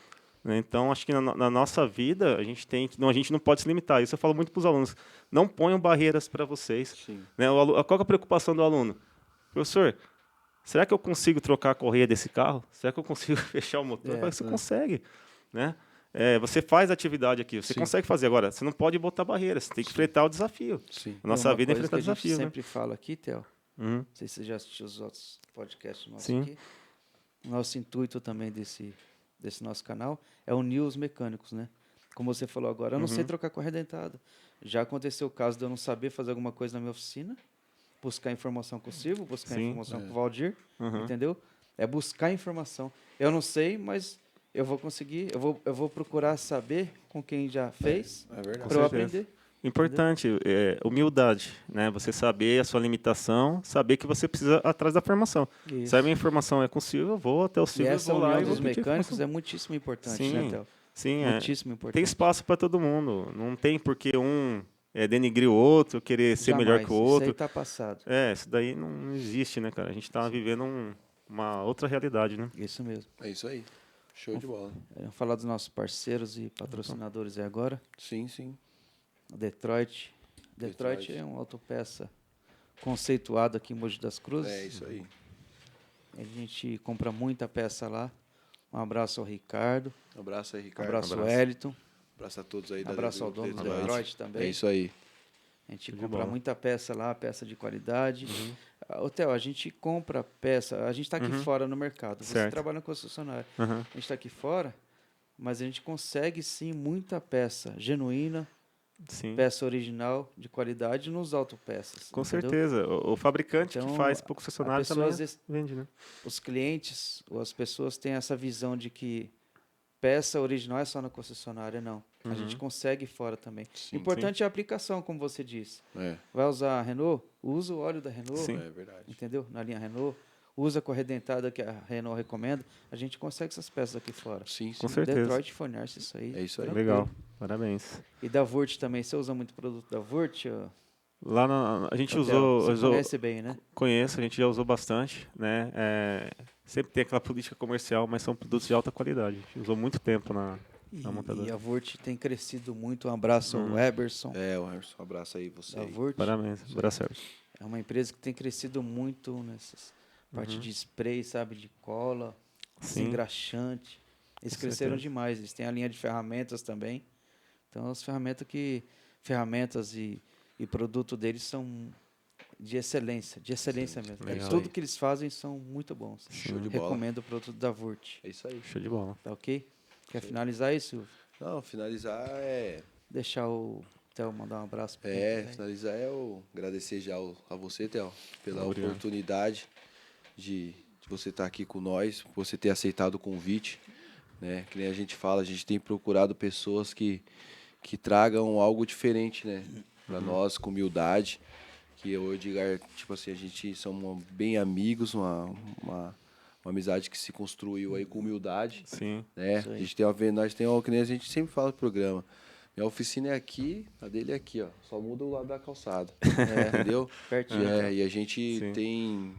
Né? Então, acho que na nossa vida, a gente não pode se limitar. Isso eu falo muito para os alunos. Não ponham barreiras para vocês. Sim. Né? Qual é a preocupação do aluno? Professor, será que eu consigo trocar a correia desse carro? Será que eu consigo fechar o motor? Você consegue. Né? Você faz atividade aqui, você consegue fazer. Agora, você não pode botar barreiras, você tem que enfrentar o desafio. Sim. A nossa vida é enfrentar o desafio. A gente sempre fala aqui, Theo, Uhum. não sei se você já assistiu os outros podcasts nossos Sim. aqui. O nosso intuito também desse nosso canal é unir os mecânicos, né? Como você falou agora, eu não sei trocar correia dentada. Já aconteceu o caso de eu não saber fazer alguma coisa na minha oficina, buscar informação com o Silvio, buscar informação com o Valdir, entendeu? É buscar informação. Eu não sei, mas eu vou conseguir, eu vou procurar saber com quem já fez para eu aprender. Importante, humildade, né? Você saber a sua limitação, saber que você precisa atrás da formação. Isso. Se a minha informação é com o Silvio, eu vou até o E Silvio, essa vou lá união e vou dos pedir mecânicos informação. é muitíssimo importante, Sim, né, Theo? sim, Muitíssimo tem importante. espaço para todo mundo. Não tem por que um denigrir o outro, querer ser melhor que o outro. Isso aí tá passado. Isso daí não existe, né, cara? A gente está vivendo uma outra realidade, né? Isso mesmo. É isso aí. Show de bola. Vamos falar dos nossos parceiros e patrocinadores aí agora. Sim, sim. Detroit. Detroit é uma autopeça conceituada aqui em Mogi das Cruzes. É isso aí. A gente compra muita peça lá. Um abraço ao Ricardo. Um abraço aí, Um Ricardo. abraço ao Wellington. Abraço a todos aí. Um abraço ao dono do Detroit. Detroit também. É isso aí. A gente compra muita peça lá, peça de qualidade. Uhum. Theo, a gente compra peça, a gente está aqui fora no mercado. Você Certo. trabalha com concessionária. Uhum. A gente está aqui fora, mas a gente consegue sim muita peça genuína, Sim. peça original, de qualidade nos autopeças. Com entendeu? certeza. O fabricante Então, que faz para o concessionário a pessoa, também às vezes, vende, né? os clientes ou as pessoas têm essa visão de que peça original é só na concessionária. Não. A gente consegue fora também. Sim, Importante é a aplicação, como você disse. É. Vai usar a Renault? Usa o óleo da Renault. Sim. É verdade. Entendeu? Na linha Renault. Usa a correia dentada que a Renault recomenda. A gente consegue essas peças aqui fora. Sim, sim. Com certeza. Detroit Fornece isso aí. É isso aí. tranquilo. Legal. Parabéns. E da Vurt também. Você usa muito produto da Vurt? Lá a gente Hotel? Você usou conhece bem, né? conheço, a gente já usou bastante, né? Sempre tem aquela política comercial, mas são produtos de alta qualidade. A gente usou muito tempo na montadora. E a Vurt tem crescido muito. Um abraço ao Eberson. O Emerson, um abraço aí você. Da Aí. Vurt. Parabéns, abraço. É uma empresa que tem crescido muito nessas parte de spray, sabe? De cola, Sim. engraxante. Eles Com cresceram certeza. demais. Eles têm a linha de ferramentas também. Então, as ferramentas e produto deles são de excelência mesmo. Legal. Tudo que eles fazem são muito bons. Show de bola. Recomendo o produto da Vurt. É isso aí. Show de bola. Tá ok? Quer finalizar isso? Não, finalizar é... Deixar o Theo mandar um abraço pra gente também. finalizar é agradecer já a você, Theo, pela Obrigado. oportunidade de você estar aqui com nós, por você ter aceitado o convite, né? Que nem a gente fala, a gente tem procurado pessoas que tragam algo diferente, né? Para nós, com humildade, que eu e o Edgar, tipo assim, a gente somos bem amigos, uma amizade que se construiu aí com humildade, Sim. né? Isso aí. A gente tem nós tem que nem a gente sempre fala no programa. Minha oficina é aqui, a dele é aqui, ó. Só muda o lado da calçada. Entendeu? Pertinho. E a gente Sim. tem.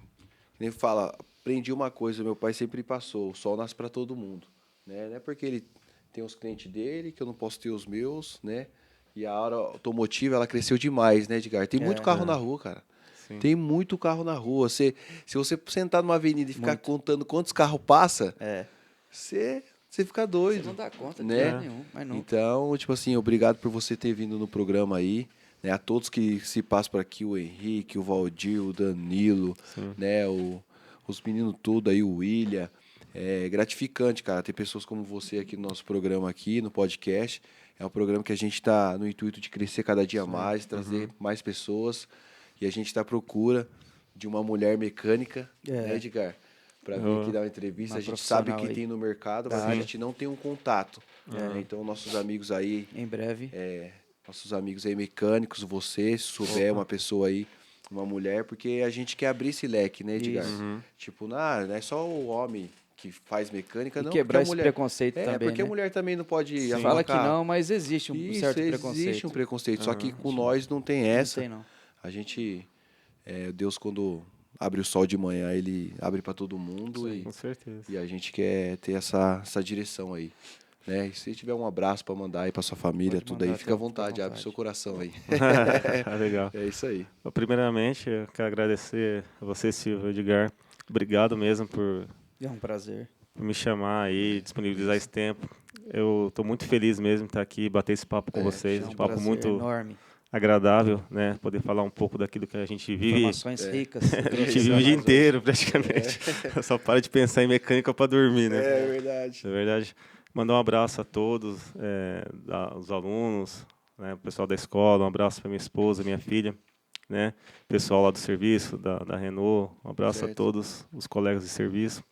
Que nem fala, aprendi uma coisa, meu pai sempre passou: o sol nasce para todo mundo. Né? Não é porque ele tem os clientes dele que eu não posso ter os meus, né? E a área automotiva, ela cresceu demais, né, Edgar? Tem muito carro na rua, cara. Sim. Tem muito carro na rua. Se você sentar numa avenida e ficar contando quantos carros passa, você fica doido. Você não dá conta de né? jeito nenhum, mas não. Então, tipo assim, obrigado por você ter vindo no programa aí, né? A todos que se passam por aqui, o Henrique, o Valdir, o Danilo, né? Os meninos tudo aí, o William. É gratificante, cara, ter pessoas como você aqui no nosso programa aqui, no podcast. É um programa que a gente está no intuito de crescer cada dia mais, trazer mais pessoas. E a gente está à procura de uma mulher mecânica, né, Edgar? Para vir aqui dar uma entrevista. Uma A gente sabe profissional que aí. tem no mercado, mas a gente não tem um contato. Né? Então, nossos amigos aí, Em breve. nossos amigos aí mecânicos, você, se souber uma pessoa aí, uma mulher, porque a gente quer abrir esse leque, né, Edgar? Isso. Tipo, não é só o homem que faz mecânica, E não. quebrar porque a esse mulher... preconceito também, porque né? a mulher também não pode Fala que arrancar. não, mas existe um Isso, certo existe preconceito. um preconceito. Só que com nós não tem essa. Não tem, não. A gente Deus, quando abre o sol de manhã, ele abre para todo mundo Com certeza. e a gente quer ter essa direção aí. Né? E se tiver um abraço para mandar aí para sua família, Pode tudo mandar, aí, fica à Theo, fica à vontade, abre vontade. seu coração aí. Legal. É isso aí. Primeiramente, eu quero agradecer a você, Silvio, Edgar. Obrigado mesmo por É um prazer. me chamar aí, disponibilizar esse tempo. Eu estou muito feliz mesmo de estar aqui, bater esse papo com vocês. É um Um papo prazer muito enorme. agradável, né? Poder falar um pouco daquilo que a gente vive. Informações ricas. A gente vive o dia inteiro, praticamente. Só para de pensar em mecânica para dormir, né? É verdade. É verdade. Mandar um abraço a todos, os alunos, né, o pessoal da escola, um abraço para minha esposa, minha filha, né, pessoal lá do serviço, da Renault, um abraço a todos os colegas de serviço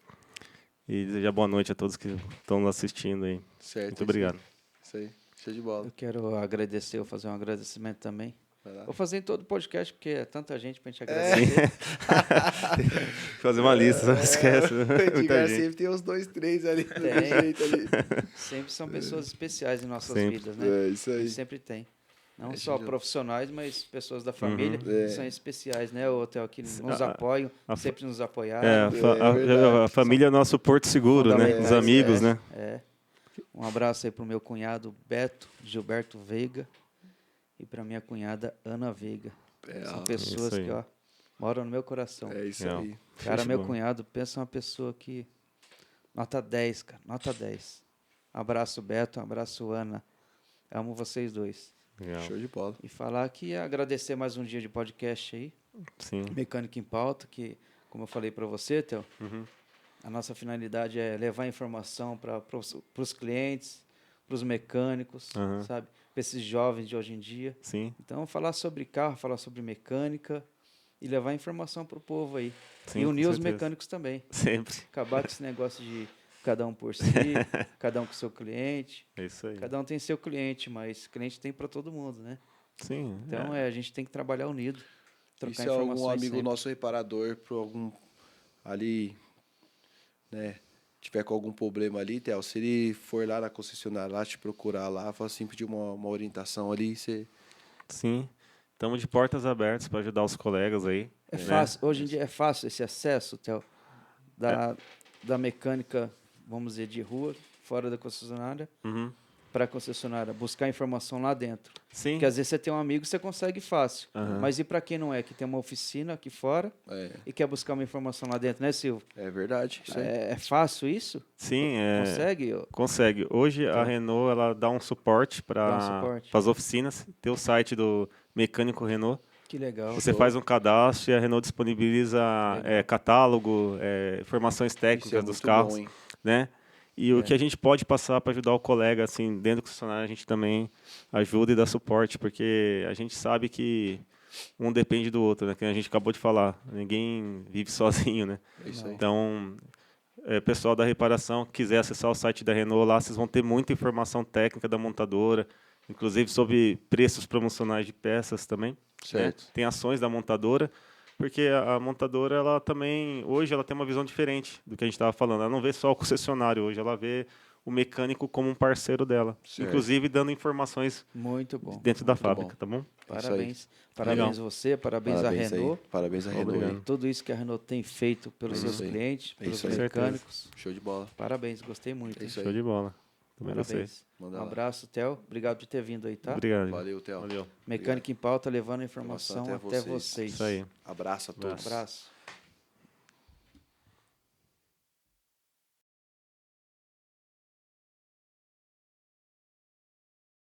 e desejar boa noite a todos que estão nos assistindo aí. Certo. Muito obrigado. Isso aí. Show de bola. Eu quero agradecer, vou fazer um agradecimento também. Vai lá. Vou fazer em todo podcast, porque é tanta gente pra gente agradecer. Fazer uma lista, não esquece. Muita gente. Sempre tem uns 2, 3 ali. Tem. Jeito ali. Sempre são pessoas especiais em nossas Sempre. vidas, né? É isso A aí. gente sempre tem. Não É, só gente, profissionais, mas pessoas da família É. são especiais, né? O Hotel que nos apoiam, sempre nos apoiaram. A família é nosso porto seguro, né? Fundamentais, Os amigos, né? É. Um abraço aí pro meu cunhado Beto Gilberto Veiga e pra minha cunhada Ana Veiga. São pessoas isso aí. que, ó, moram no meu coração. É isso Não. aí. Cara, Gente meu boa. cunhado, pensa uma pessoa que... Nota 10, cara. Nota 10. Abraço, Beto. Abraço, Ana. Amo vocês dois. Legal. Show de bola. E falar que agradecer mais um dia de podcast aí. Sim. Mecânica em Pauta, que, como eu falei para você, Theo, Uhum. a nossa finalidade é levar informação para os clientes, para os mecânicos, Aham. sabe? Para esses jovens de hoje em dia. Sim. Então, falar sobre carro, falar sobre mecânica e levar informação para o povo aí. Sim, e com unir os certeza. mecânicos também. Sempre. Acabar com esse negócio de cada um por si, cada um com seu cliente. É isso aí. Cada um tem seu cliente, mas cliente tem para todo mundo, né? Sim. Então, a gente tem que trabalhar unido. E Trocar se algum informações amigo sempre. nosso reparador, por algum ali, né, tiver com algum problema ali, Theo, se ele for lá na concessionária, lá te procurar lá, fala assim, pedir uma orientação ali, você... Sim. Estamos de portas abertas para ajudar os colegas aí. É né? fácil, hoje em dia é fácil esse acesso, Theo, da mecânica, vamos dizer, de rua, fora da concessionária, Uhum. para a concessionária, buscar informação lá dentro. Sim. Porque às vezes você tem um amigo, você consegue fácil. Aham. Mas e para quem não é, que tem uma oficina aqui fora e quer buscar uma informação lá dentro, né, Silvio? É verdade, isso aí. É fácil isso? Sim, Consegue? consegue. Hoje a Renault ela dá um suporte Dá um para suporte. as oficinas. Tem o site do Mecânico Renault. Que legal. Você faz um cadastro e a Renault disponibiliza catálogo, informações Isso técnicas é dos muito carros, bom, hein? né? E o que a gente pode passar para ajudar o colega, assim, dentro do concessionário, a gente também ajuda e dá suporte, porque a gente sabe que um depende do outro, né? Que a gente acabou de falar, ninguém vive sozinho, né? É isso aí. Então, pessoal da reparação, quiser acessar o site da Renault lá, vocês vão ter muita informação técnica da montadora, inclusive sobre preços promocionais de peças também. Né? Certo. Tem ações da montadora, porque a montadora, ela também, hoje, ela tem uma visão diferente do que a gente estava falando. Ela não vê só o concessionário hoje, ela vê o mecânico como um parceiro dela, Certo. inclusive dando informações Muito bom. dentro da muito fábrica, bom. tá bom? Parabéns. Parabéns você, parabéns a Renault. Aí. Parabéns a Renault. Obrigado. aí. Tudo isso que a Renault tem feito pelos É seus isso aí. clientes, É pelos isso aí. mecânicos. Show de bola. Parabéns, gostei muito. É isso Show aí. de bola. Também gostei. Parabéns. Manda Um lá. abraço, Theo. Obrigado por ter vindo aí, tá? Obrigado. Valeu, Theo. Valeu. Mecânica em Pauta, levando a informação Informação até até vocês. vocês. Isso aí. Abraço a todos. Abraço.